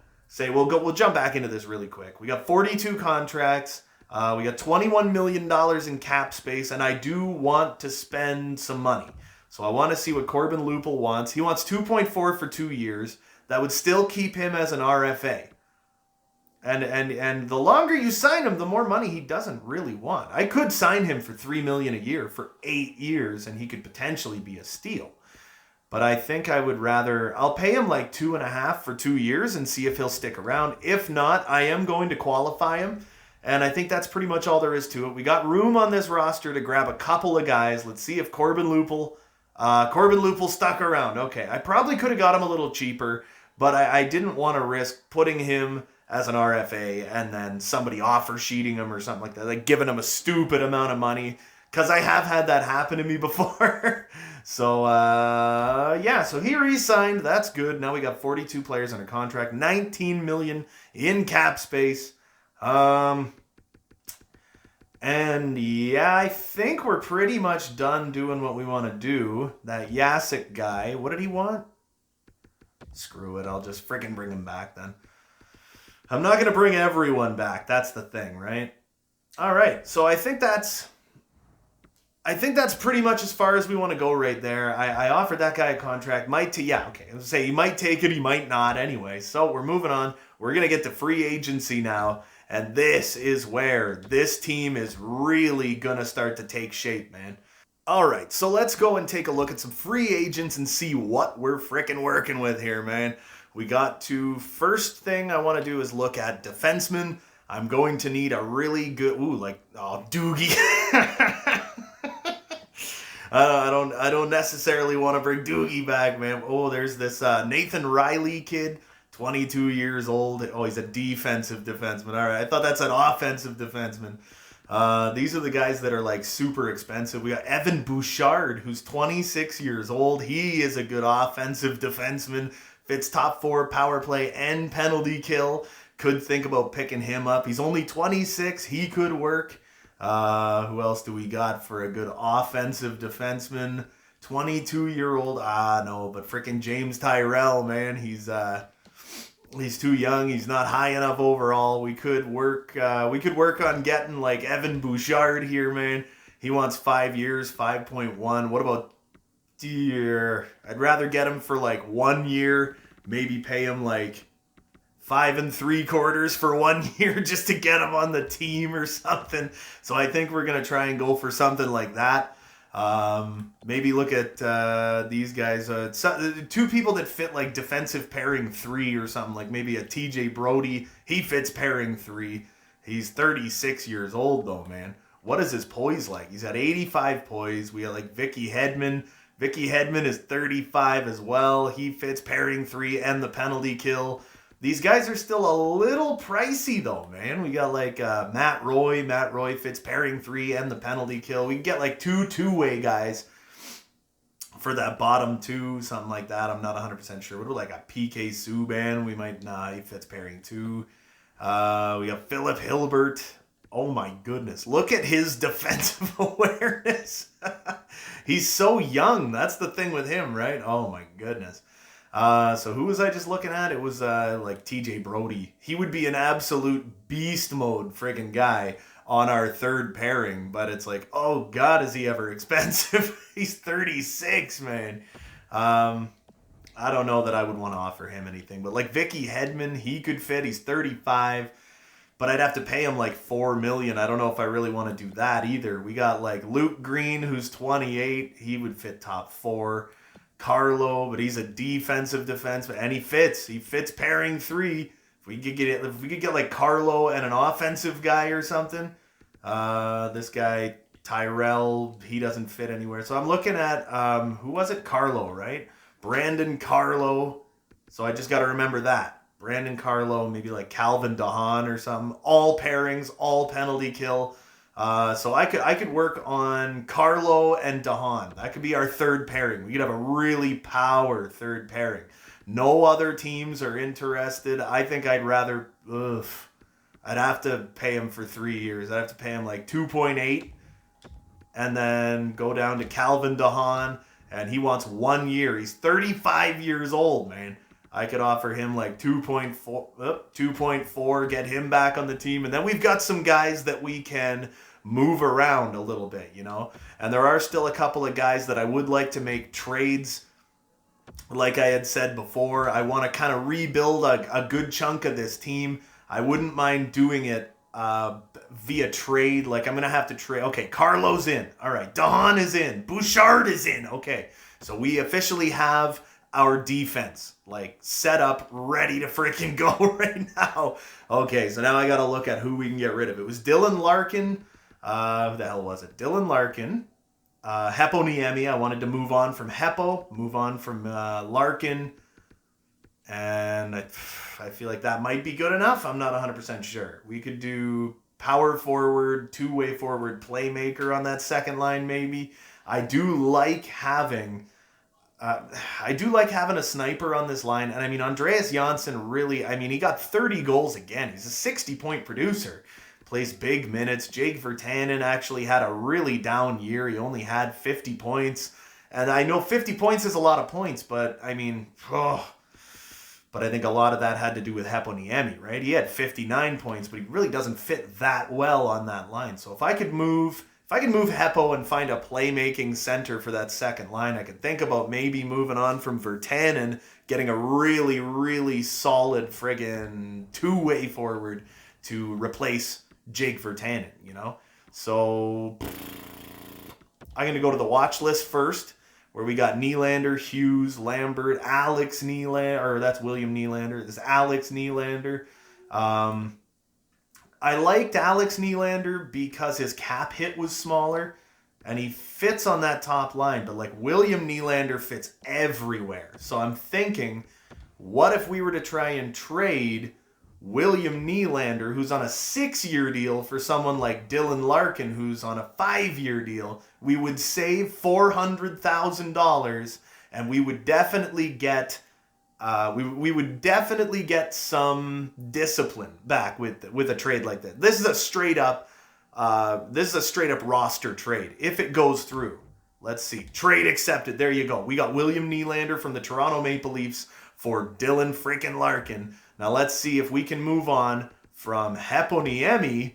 We'll jump back into this really quick. We got 42 contracts. We got $21 million in cap space, and I do want to spend some money. So I want to see what Corbin Lupel wants. He wants 2.4 for 2 years. That would still keep him as an RFA. And the longer you sign him, the more money he doesn't really want. I could sign him for $3 million a year for 8 years, and he could potentially be a steal. But I think I would rather, I'll pay him like 2.5 for 2 years and see if he'll stick around. If not, I am going to qualify him. And I think that's pretty much all there is to it. We got room on this roster to grab a couple of guys. Let's see if Corbin Lupel stuck around. Okay, I probably could have got him a little cheaper, but I didn't want to risk putting him as an RFA and then somebody offer sheeting him or something like that, like giving him a stupid amount of money, because I have had that happen to me before. So he re-signed. That's good. Now we got 42 players under contract, $19 million in cap space. I think we're pretty much done doing what we want to do. That Yasik guy, what did he want? Screw it, I'll just freaking bring him back then. I'm not going to bring everyone back. That's the thing, right? All right, so I think that's pretty much as far as we want to go right there. I offered that guy a contract. I was going to say he might take it, he might not anyway. So we're moving on. We're going to get to free agency now. And this is where this team is really going to start to take shape, man. All right, so let's go and take a look at some free agents and see what we're freaking working with here, man. We got to, first thing I want to do is look at defensemen. I'm going to need a really good, Doogie. I don't necessarily want to bring Doogie back, man. Oh, there's this Nathan Riley kid, 22 years old. Oh, he's a defensive defenseman. All right, I thought that's an offensive defenseman. These are the guys that are like super expensive. We got Evan Bouchard, who's 26 years old. He is a good offensive defenseman. Fits top 4 power play and penalty kill. Could think about picking him up. He's only 26. He could work. Who else do we got for a good offensive defenseman? 22-year-old. But freaking James Tyrell, man. He's too young. He's not high enough overall. We could work on getting like Evan Bouchard here, man. He wants 5 years, 5.1. What about Deer? I'd rather get him for like 1 year. Maybe pay him like 5 3/4 for 1 year just to get him on the team or something. So I think we're gonna try and go for something like that. Maybe look at these guys. 2 people that fit like defensive pairing 3 or something, like maybe a TJ Brody. He fits pairing 3. He's 36 years old though, man. What is his poise like? He's at 85 poise. We got like Vicky Hedman. Vicky Hedman is 35 as well. He fits pairing 3 and the penalty kill. These guys are still a little pricey though, man. We got like Matt Roy. Matt Roy fits pairing 3 and the penalty kill. We can get like 2 two-way guys for that bottom 2, something like that. I'm not 100% sure. What about like a PK Subban? He fits pairing 2. We got Philip Hilbert. Oh my goodness. Look at his defensive awareness. He's so young. That's the thing with him, right? Oh my goodness. So who was I just looking at? It was like TJ Brody. He would be an absolute beast mode friggin' guy on our third pairing, but it's like, oh God, is he ever expensive? He's 36, man. I don't know that I would want to offer him anything, but like Vicky Hedman, he could fit. He's 35, but I'd have to pay him like $4 million. I don't know if I really want to do that either. We got like Luke Green, who's 28. He would fit top 4. Carlo, but he's a defensive defenseman, and he fits pairing 3. If we could get like Carlo and an offensive guy or something. This guy, Tyrell, he doesn't fit anywhere. So I'm looking at, who was it? Carlo, right? Brandon Carlo. So I just got to remember that. Brandon Carlo, maybe like Calvin DeHaan or something. All pairings, all penalty kill. So I could work on Carlo and DeHaan. That could be our third pairing. We could have a really power third pairing. No other teams are interested. I think I'd rather... I'd have to pay him for 3 years. I'd have to pay him like 2.8 and then go down to Calvin DeHaan, and he wants 1 year. He's 35 years old, man. I could offer him like 2.4, get him back on the team, and then we've got some guys that we can move around a little bit, you know? And there are still a couple of guys that I would like to make trades. Like I had said before, I want to kind of rebuild a good chunk of this team. I wouldn't mind doing it via trade. Like, I'm going to have to trade. Okay, Carlo's in. All right, DeHaan is in. Bouchard is in. Okay, so we officially have our defense, like, set up, ready to freaking go right now. Okay, so now I got to look at who we can get rid of. It was Dylan Larkin. Who the hell was it? Dylan Larkin. Heponiemi. I wanted to move on from Hepo, move on from Larkin. And I feel like that might be good enough. I'm not 100% sure. We could do power forward, two-way forward playmaker on that second line maybe. I do like having a sniper on this line. And I mean, Andreas Janssen really, I mean, he got 30 goals again. He's a 60-point producer. Plays big minutes. Jake Virtanen actually had a really down year. He only had 50 points. And I know 50 points is a lot of points, but I mean, But I think a lot of that had to do with Heponiemi, right? He had 59 points, but he really doesn't fit that well on that line. So if I could move Hepo and find a playmaking center for that second line, I could think about maybe moving on from Virtanen, getting a really, really solid friggin' two-way forward to replace Jake Virtanen, you know? So I'm going to go to the watch list first, where we got Nylander, Hughes, Lambert, Alex Nylander, or that's William Nylander. This is Alex Nylander. I liked Alex Nylander because his cap hit was smaller, and he fits on that top line. But like William Nylander fits everywhere. So I'm thinking, what if we were to try and trade William Nylander, who's on a 6-year deal, for someone like Dylan Larkin, who's on a 5-year deal? We would save $400,000, and we would definitely get we would definitely get some discipline back with a trade like this. This is a straight up roster trade if it goes through. Let's see, trade accepted. There you go. We got William Nylander from the Toronto Maple Leafs for Dylan freaking Larkin. Now let's see if we can move on from Heponiemi,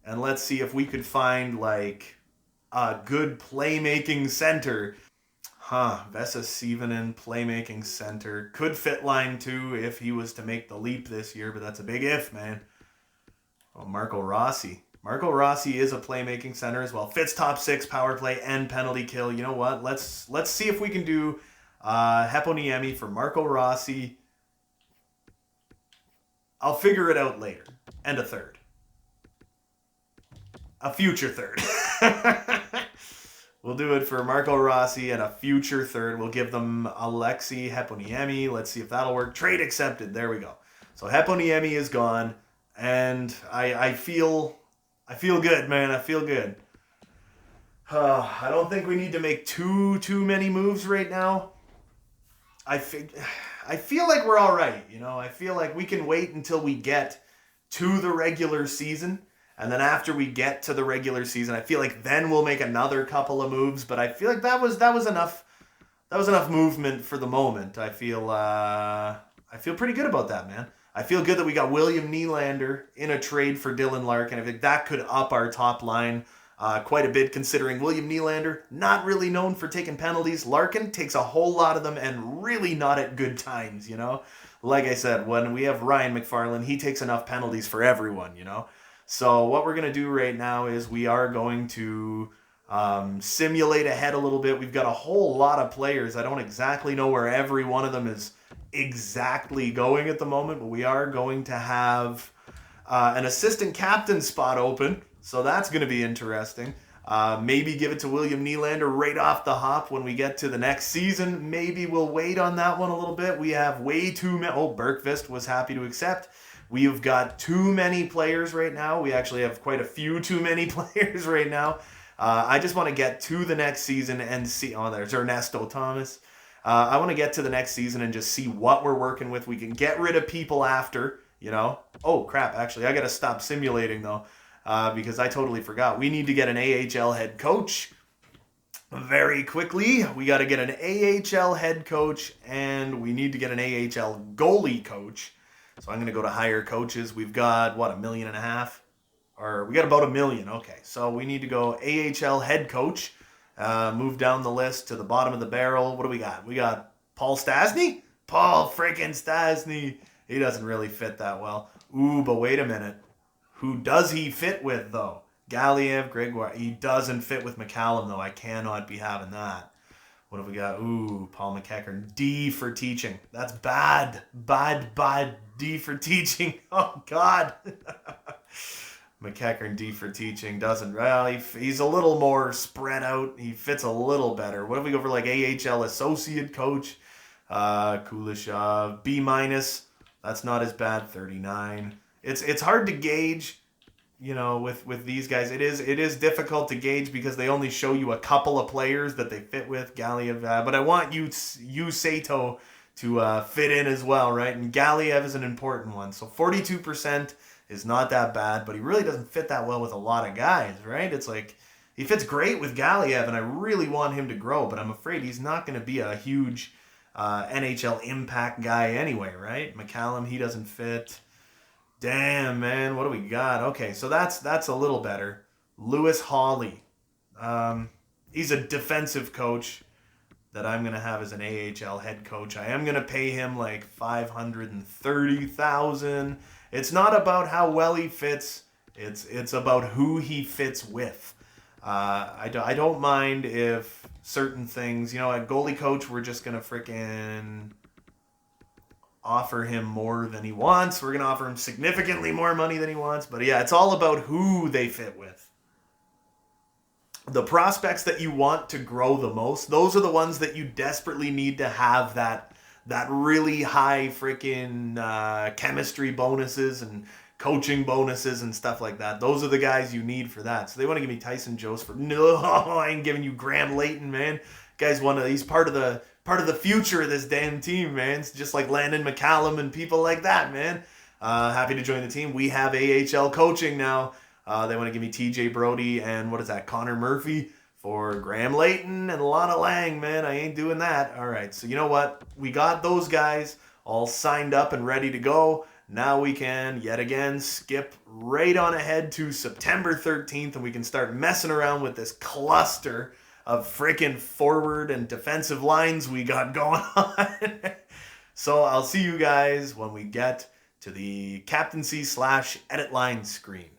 and let's see if we could find like a good playmaking center. Vesa Sivanen, playmaking center. Could fit line 2 if he was to make the leap this year, but that's a big if, man. Oh, Marco Rossi. Marco Rossi is a playmaking center as well. Fits top 6 power play and penalty kill. You know what? Let's see if we can do Heponiemi for Marco Rossi. I'll figure it out later. And a third. A future third. We'll do it for Marco Rossi and a future third. We'll give them Alexi Heponiemi. Let's see if that'll work. Trade accepted. There we go. So Heponiemi is gone. And I feel good, man. I feel good. I don't think we need to make too many moves right now. I feel like we're all right, you know. I feel like we can wait until we get to the regular season, and then after we get to the regular season, I feel like then we'll make another couple of moves. But I feel like that was enough. That was enough movement for the moment. I feel pretty good about that, man. I feel good that we got William Nylander in a trade for Dylan Larkin. I think that could up our top line quite a bit, considering William Nylander, not really known for taking penalties. Larkin takes a whole lot of them, and really not at good times, you know? Like I said, when we have Ryan McFarland, he takes enough penalties for everyone, you know? So what we're going to do right now is we are going to simulate ahead a little bit. We've got a whole lot of players. I don't exactly know where every one of them is exactly going at the moment, but we are going to have an assistant captain spot open. So that's going to be interesting. Maybe give it to William Nylander right off the hop when we get to the next season. Maybe we'll wait on that one a little bit. We have way too many. Oh, Bergqvist was happy to accept. We've got too many players right now. We actually have quite a few too many players right now. I just want to get to the next season and see. Oh, there's Ernesto Thomas. I want to get to the next season and just see what we're working with. We can get rid of people after, Oh, crap. Actually, I got to stop simulating, though, because I totally forgot. We need to get an AHL head coach very quickly. We got to get an AHL head coach, and we need to get an AHL goalie coach. So I'm going to go to hire coaches. We've got, $1.5 million? Or we got about $1 million. Okay, so we need to go AHL head coach. Move down the list to the bottom of the barrel. What do we got? We got Paul Stastny? Paul freaking Stastny. He doesn't really fit that well. Ooh, but wait a minute. Who does he fit with, though? Galiev, Gregoire. He doesn't fit with McCallum, though. I cannot be having that. What have we got? Ooh, Paul McEachern. D for teaching. That's bad. Bad. D for teaching. Oh, God. McEachern, D for teaching. Doesn't. Well, he's a little more spread out. He fits a little better. What if we go for like AHL associate coach? Kuleshov. B-. That's not as bad. 39. It's hard to gauge. With these guys, it is difficult to gauge because they only show you a couple of players that they fit with. Galiev, but I want you Sato to fit in as well, right? And Galiev is an important one. So 42% is not that bad, but he really doesn't fit that well with a lot of guys, right? It's like he fits great with Galiev, and I really want him to grow, but I'm afraid he's not going to be a huge NHL impact guy anyway, right? McCallum, he doesn't fit. Damn, man, what do we got? Okay, so that's a little better. Lewis Hawley. He's a defensive coach that I'm going to have as an AHL head coach. I am going to pay him like $530,000. It's not about how well he fits. It's about who he fits with. I don't mind if certain things, at goalie coach, we're just going to frickin' offer him more than he wants. We're going to offer him significantly more money than he wants. But yeah, it's all about who they fit with. The prospects that you want to grow the most, those are the ones that you desperately need to have that really high freaking chemistry bonuses and coaching bonuses and stuff like that. Those are the guys you need for that. So they want to give me Tyson Jost for no, I ain't giving you Graham Layton, man. Guy's he's part of the future of this damn team, man. It's just like Landon McCallum and people like that, man. Happy to join the team. We have AHL coaching now. They want to give me TJ Brody and Connor Murphy for Graham Layton and Lana Lang, man. I ain't doing that. All right, so you know what? We got those guys all signed up and ready to go. Now we can, yet again, skip right on ahead to September 13th, and we can start messing around with this cluster of freaking forward and defensive lines we got going on. So I'll see you guys when we get to the captaincy/edit line screen.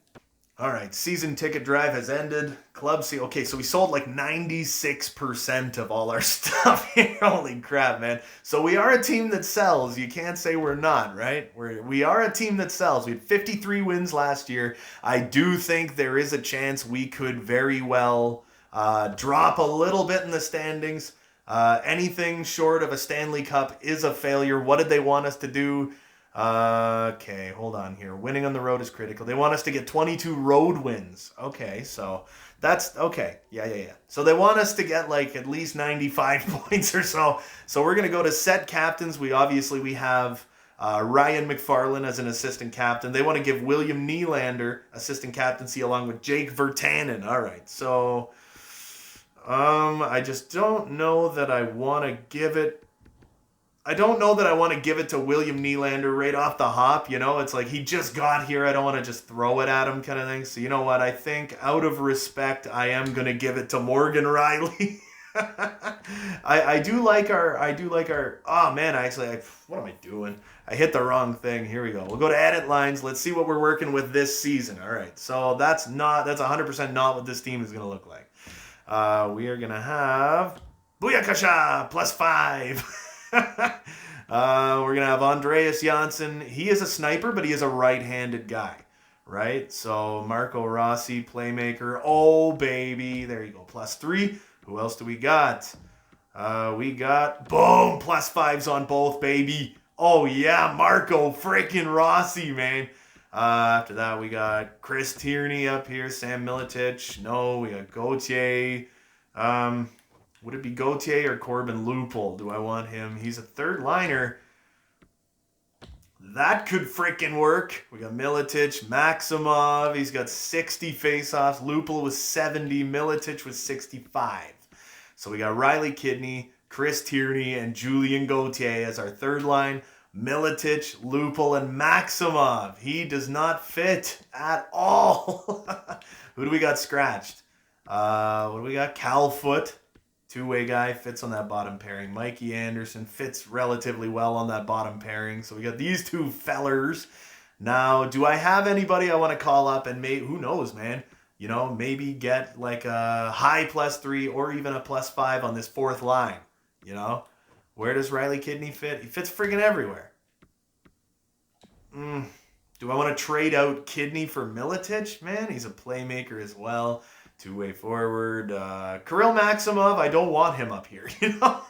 All right, season ticket drive has ended. Okay, so we sold like 96% of all our stuff here. Holy crap, man. So we are a team that sells. You can't say we're not, right? We are a team that sells. We had 53 wins last year. I do think there is a chance we could very well drop a little bit in the standings. Anything short of a Stanley Cup is a failure. What did they want us to do? Okay, hold on here. Winning on the road is critical. They want us to get 22 road wins. Okay, so that's okay. Yeah. So they want us to get like at least 95 points or so. So we're going to go to set captains. We have Ryan McFarland as an assistant captain. They want to give William Nylander assistant captaincy along with Jake Virtanen. All right, so I just don't know that I want to give it. I don't know that I want to give it to William Nylander right off the hop. It's like he just got here. I don't want to just throw it at him kind of thing. So you know what? I think out of respect, I am going to give it to Morgan Riley. I do like our, oh man, what am I doing? I hit the wrong thing. Here we go. We'll go to edit lines. Let's see what we're working with this season. All right. So that's 100% not what this team is going to look like. We are going to have Booyakasha +5. We're going to have Andreas Janssen. He is a sniper, but he is a right-handed guy. right? So Marco Rossi, playmaker. Oh, baby. There you go. +3. Who else do we got? We got, boom, +5s on both, baby. Oh, yeah, Marco freaking Rossi, man. After that, we got Chris Tierney up here, Sam Miletich. No, we got Gauthier. Would it be Gauthier or Corbin Lupul? Do I want him? He's a third liner. That could freaking work. We got Miletich, Maximov. He's got 60 faceoffs. Lupul was 70. Miletich was 65. So we got Riley Kidney, Chris Tierney, and Julian Gauthier as our third line. Miletich, Lupul, and Maximov. He does not fit at all. Who do we got scratched? What do we got? Cal Foote, two-way guy, fits on that bottom pairing. Mikey Anderson fits relatively well on that bottom pairing. So we got these two fellers. Now, do I have anybody I want to call up and who knows, man? You know, maybe get like a high +3 or even a +5 on this fourth line. You know, where does Riley Kidney fit? He fits friggin' everywhere. Do I want to trade out Kidney for Miletich? Man, he's a playmaker as well. Two-way forward. Kirill Maximov, I don't want him up here, you know?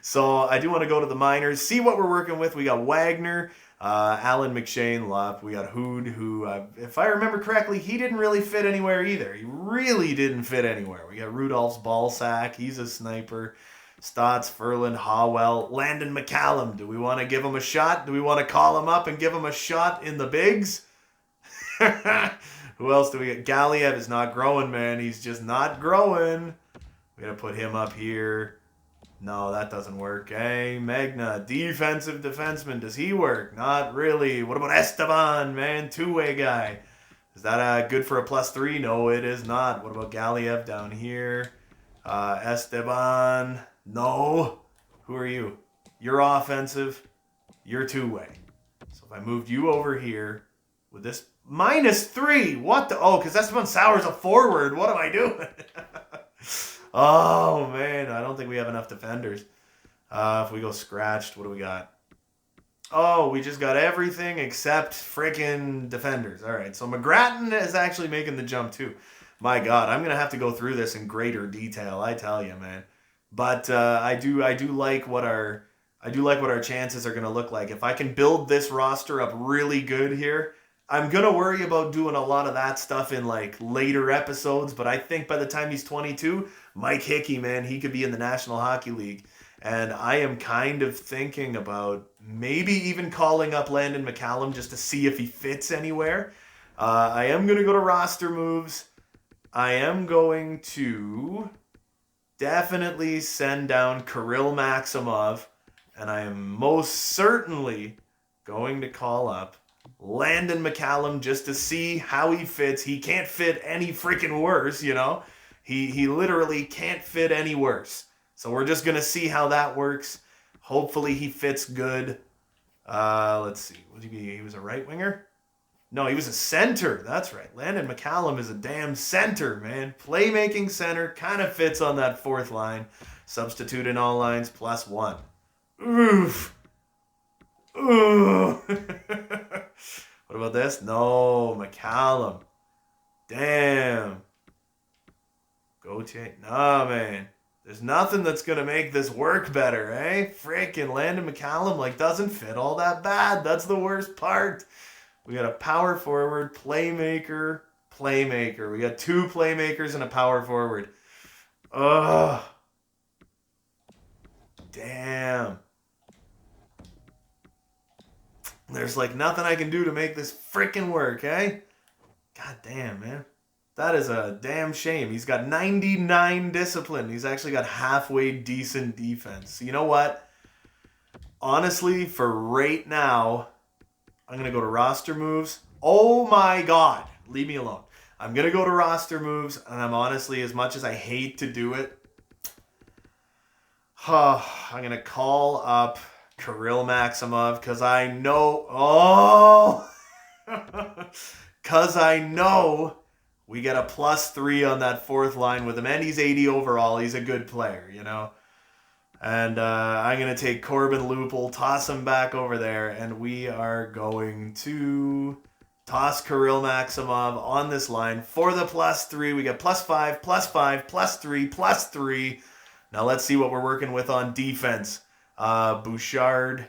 So I do want to go to the minors, see what we're working with. We got Wagner, Alan McShane, Lupp. We got Hood, who, if I remember correctly, he didn't really fit anywhere either. He really didn't fit anywhere. We got Rudolph's ball sack. He's a sniper. Stotts, Ferland, Howell, Landon McCallum. Do we want to give him a shot? Do we want to call him up and give him a shot in the bigs? Who else do we get? Galiev is not growing, man. He's just not growing. We got to put him up here. No, that doesn't work. Hey, Magna, defensive defenseman. Does he work? Not really. What about Esteban, man? Two-way guy. Is that good for a +3? No, it is not. What about Galiev down here? Esteban. No. Who are you? You're offensive. You're two-way. So if I moved you over here with this -3. What the? Oh, because Esteban Sauer's a forward. What am I doing? Oh, man. I don't think we have enough defenders. If we go scratched, what do we got? Oh, we just got everything except freaking defenders. All right, so McGrattan is actually making the jump too. My God, I'm going to have to go through this in greater detail, I tell you, man. But I do like what our chances are going to look like. If I can build this roster up really good here, I'm going to worry about doing a lot of that stuff in like later episodes, but I think by the time he's 22, Mike Hickey, man, he could be in the National Hockey League. And I am kind of thinking about maybe even calling up Landon McCallum just to see if he fits anywhere. I am going to go to roster moves. I am going to definitely send down Kirill Maximov, and I am most certainly going to call up Landon McCallum just to see how he fits. He can't fit any freaking worse, you know? He literally can't fit any worse. So we're just going to see how that works. Hopefully he fits good. Let's see. He was a right winger? No, he was a center. That's right. Landon McCallum is a damn center, man. Playmaking center. Kind of fits on that fourth line. Substitute in all lines +1. Oof. Ooh. What about this? No, McCallum. Damn. Gauthier. No, man. There's nothing that's going to make this work better, eh? Freaking Landon McCallum, doesn't fit all that bad. That's the worst part. We got a power forward, playmaker. We got 2 playmakers and a power forward. Ugh. Damn. There's nothing I can do to make this freaking work, eh? God damn, man. That is a damn shame. He's got 99 discipline. He's actually got halfway decent defense. You know what? Honestly, for right now, I'm going to go to roster moves. Oh my God. Leave me alone. I'm going to go to roster moves, and I'm honestly, as much as I hate to do it, I'm going to call up Kirill Maximov because I know... Oh! Because I know... We get a +3 on that fourth line with him, and he's 80 overall. He's a good player, you know? And I'm going to take Corbin Lupul, toss him back over there, and we are going to Toss Kirill Maximov on this line for the +3. We got +5, +5, +3, +3. Now let's see what we're working with on defense. Bouchard,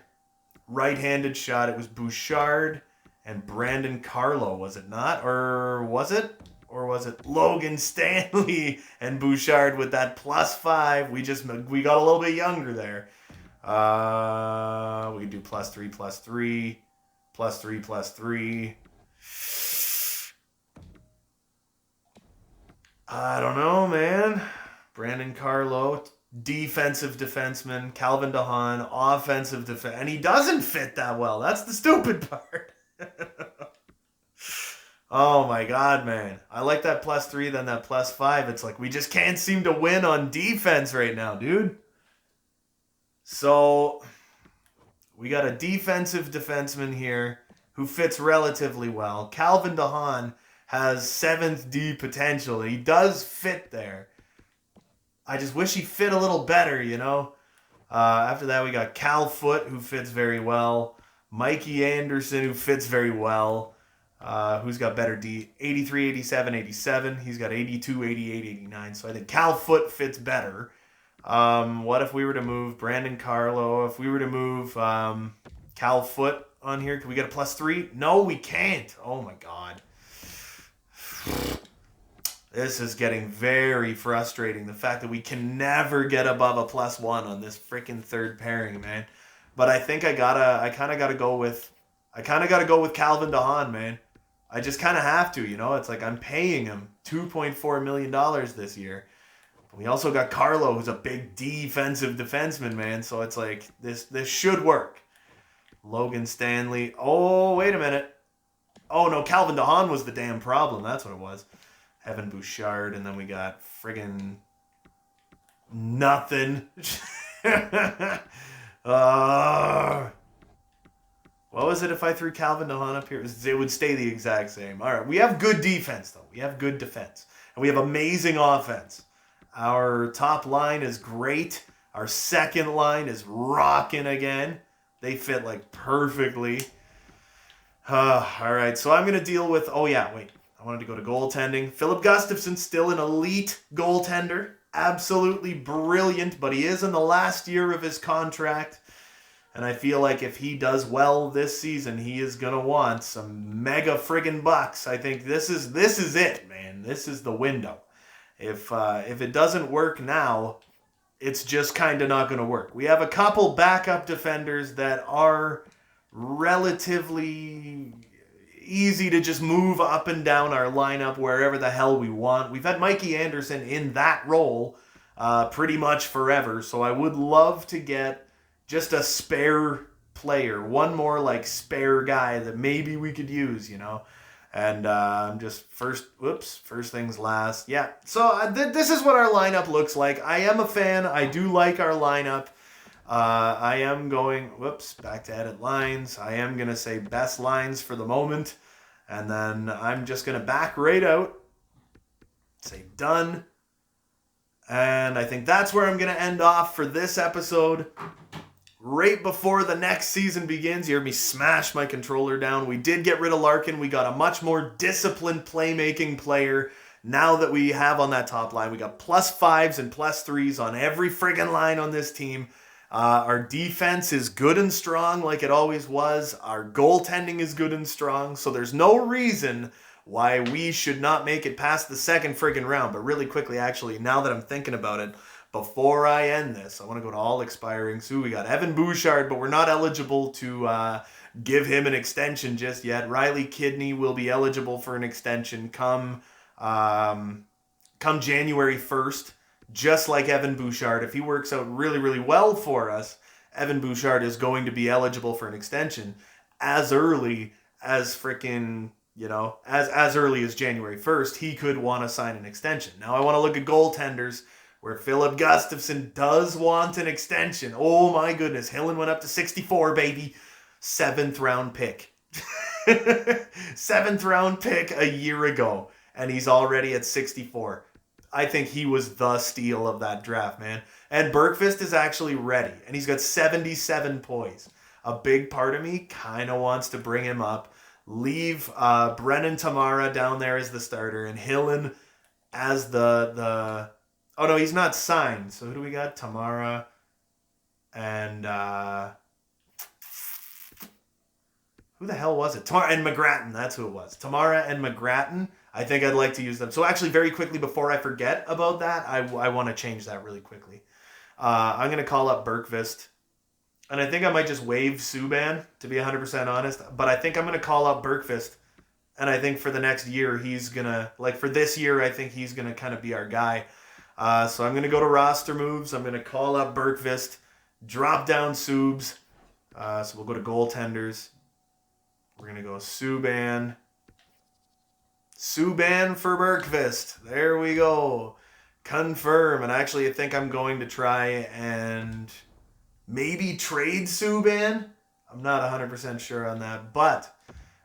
right-handed shot. It was Bouchard and Brandon Carlo, was it not? Or was it? Or was it Logan Stanley and Bouchard with that +5? We got a little bit younger there. We do +3, +3, +3, +3. I don't know, man. Brandon Carlo, defensive defenseman. Calvin DeHaan, offensive defense. And he doesn't fit that well. That's the stupid part. Oh my God, man. I like that +3 than that +5. It's like we just can't seem to win on defense right now, dude. So we got a defensive defenseman here who fits relatively well. Calvin DeHaan has 7th D potential. He does fit there. I just wish he fit a little better, you know. After that, we got Cal Foote, who fits very well. Mikey Anderson, who fits very well. Who's got better D? 83, 87, 87. He's got 82, 88, 89. So I think Cal Foote fits better. What if we were to move Brandon Carlo? If we were to move Cal Foote on here, can we get a +3? No, we can't. Oh my God. This is getting very frustrating. The fact that we can never get above a +1 on this freaking third pairing, man. But I think I kind of gotta go with Calvin DeHaan, man. I just kind of have to, you know. It's like I'm paying him $2.4 million this year. We also got Carlo, who's a big defensive defenseman, man. So it's like this should work. Logan Stanley. Oh, wait a minute. Oh no, Calvin DeHaan was the damn problem. That's what it was. Evan Bouchard, and then we got friggin' nothing. What was it if I threw Calvin DeHaan up here? It would stay the exact same. All right, we have good defense, though. We have good defense. And we have amazing offense. Our top line is great. Our second line is rocking again. They fit, like, perfectly. All right, so I'm going to deal with... Oh, yeah, wait. I wanted to go to goaltending. Philip Gustafsson, still an elite goaltender. Absolutely brilliant, but he is in the last year of his contract. And I feel like if he does well this season, he is going to want some mega friggin' bucks. I think this is it, man. This is the window. If it doesn't work now, it's just kind of not going to work. We have a couple backup defenders that are relatively easy to just move up and down our lineup wherever the hell we want. We've had Mikey Anderson in that role pretty much forever, so I would love to get just a spare player, one more like spare guy that maybe we could use, you know. And just first things last. Yeah, so this is what our lineup looks like. I am a fan. I do like our lineup. I am going, back to edit lines. I am going to say best lines for the moment. And then I'm just going to back right out. Say done. And I think that's where I'm going to end off for this episode. Right before the next season begins, you heard me smash my controller down. We did get rid of Larkin. We got a much more disciplined playmaking player now that we have on that top line. We got +5s and +3s on every friggin' line on this team. Our defense is good and strong like it always was. Our goaltending is good and strong. So there's no reason why we should not make it past the second friggin' round. But really quickly, actually, now that I'm thinking about it, before I end this, I want to go to all expiring. So we got Evan Bouchard, but we're not eligible to give him an extension just yet. Riley Kidney will be eligible for an extension come January 1st. Just like Evan Bouchard, if he works out really, really well for us, Evan Bouchard is going to be eligible for an extension as early as freaking, you know, as early as January 1st. He could want to sign an extension. Now I want to look at goaltenders where Philip Gustafsson does want an extension. Oh my goodness, Hillen went up to 64, baby. 7th round pick. 7th round pick a year ago, and he's already at 64. I think he was the steal of that draft, man. And Bergqvist is actually ready, and he's got 77 points. A big part of me kind of wants to bring him up. leave Brennan Tamara down there as the starter and Hillen as the oh no, he's not signed. So who do we got? Tamara and who the hell was it? Tamara and McGrattan. That's who it was. Tamara and McGrattan. I think I'd like to use them. So actually, very quickly before I forget about that, I want to change that really quickly. I'm going to call up Bergqvist. And I think I might just waive Subban, to be 100% honest. But I think I'm going to call up Bergqvist. And I think for the next year, he's going to, like for this year, I think he's going to kind of be our guy. So I'm going to go to roster moves. I'm going to call up Bergqvist, drop down Subs. So we'll go to goaltenders. We're going to go Subban. Subban for Bergqvist. There we go. Confirm. And actually, I think I'm going to try and maybe trade Subban. I'm not 100% sure on that. But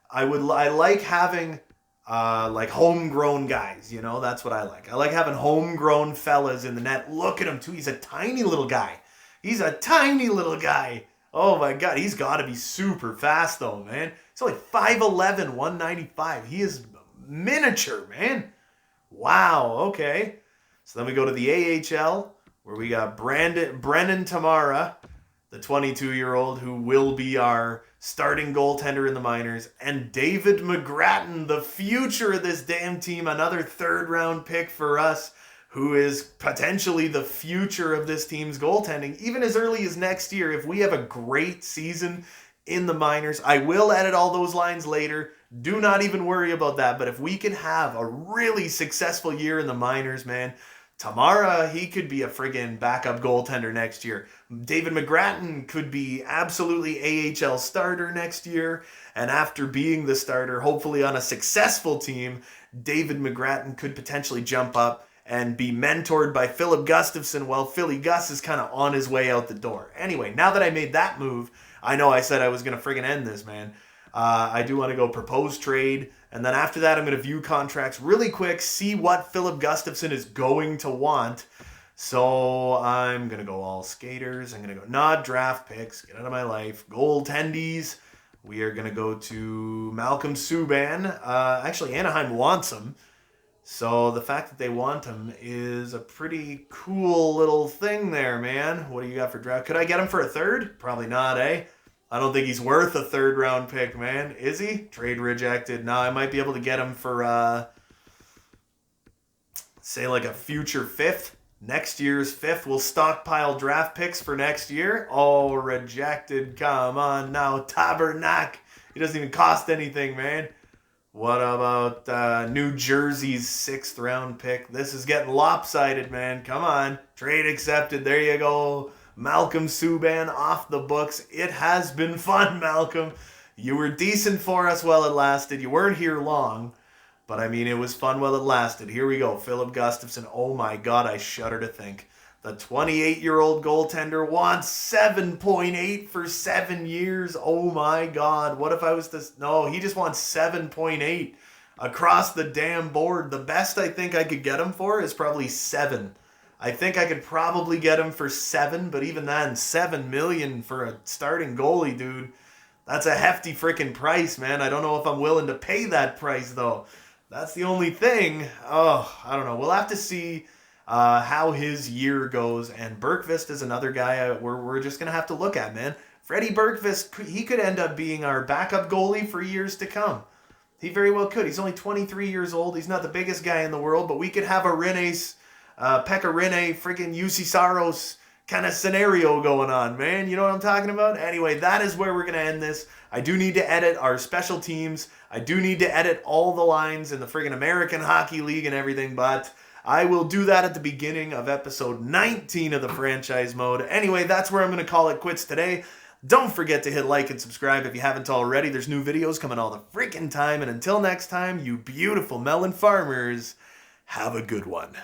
I like having like homegrown guys. You know, that's what I like. I like having homegrown fellas in the net. Look at him, too. He's a tiny little guy. He's a tiny little guy. Oh, my God. He's got to be super fast, though, man. He's only 5'11", 195. He is miniature, man. Wow, okay. So then we go to the AHL, where we got Brennan Tamara, the 22-year-old who will be our starting goaltender in the minors, and David McGrattan, the future of this damn team, another third-round pick for us, who is potentially the future of this team's goaltending, even as early as next year. If we have a great season in the minors, I will edit all those lines later. Do not even worry about that. But if we can have a really successful year in the minors, man, Tamara, he could be a friggin' backup goaltender next year. David McGrattan could be absolutely AHL starter next year. And after being the starter, hopefully on a successful team, David McGrattan could potentially jump up and be mentored by Philip Gustafson while Philly Gus is kind of on his way out the door. Anyway, now that I made that move, I know I said I was going to friggin' end this, man. I do want to go propose trade. And then after that, I'm going to view contracts really quick, see what Philip Gustafson is going to want. So I'm going to go all skaters. I'm going to go not draft picks. Get out of my life. Goaltendies. We are going to go to Malcolm Subban. Actually, Anaheim wants him. So the fact that they want him is a pretty cool little thing there, man. What do you got for draft? Could I get him for a third? Probably not, eh? I don't think he's worth a third-round pick, man. Is he? Trade rejected. No, I might be able to get him for, say, like a future fifth. Next year's fifth. We'll stockpile draft picks for next year. Oh, rejected. Come on now. Tabernacle. He doesn't even cost anything, man. What about New Jersey's 6th round pick? This is getting lopsided, man. Come on. Trade accepted. There you go. Malcolm Subban off the books. It has been fun, Malcolm. You were decent for us while it lasted. You weren't here long. But, I mean, it was fun while it lasted. Here we go. Philip Gustafson. Oh, my God. I shudder to think. The 28-year-old goaltender wants 7.8 for 7 years. Oh, my God. What if I was to... No, he just wants 7.8 across the damn board. The best I think I could get him for is probably 7. I think I could probably get him for 7, but even then, $7 million for a starting goalie, dude. That's a hefty freaking price, man. I don't know if I'm willing to pay that price, though. That's the only thing. Oh, I don't know. We'll have to see how his year goes. And Bergqvist is another guy we're just going to have to look at, man. Freddie Bergqvist, he could end up being our backup goalie for years to come. He very well could. He's only 23 years old. He's not the biggest guy in the world, but we could have a Rinne's, Pekka Rinne, freaking UC Saros kind of scenario going on, man. You know what I'm talking about? Anyway, that is where we're going to end this. I do need to edit our special teams. I do need to edit all the lines in the friggin' American Hockey League and everything, but I will do that at the beginning of episode 19 of the franchise mode. Anyway, that's where I'm going to call it quits today. Don't forget to hit like and subscribe if you haven't already. There's new videos coming all the freaking time. And until next time, you beautiful melon farmers, have a good one.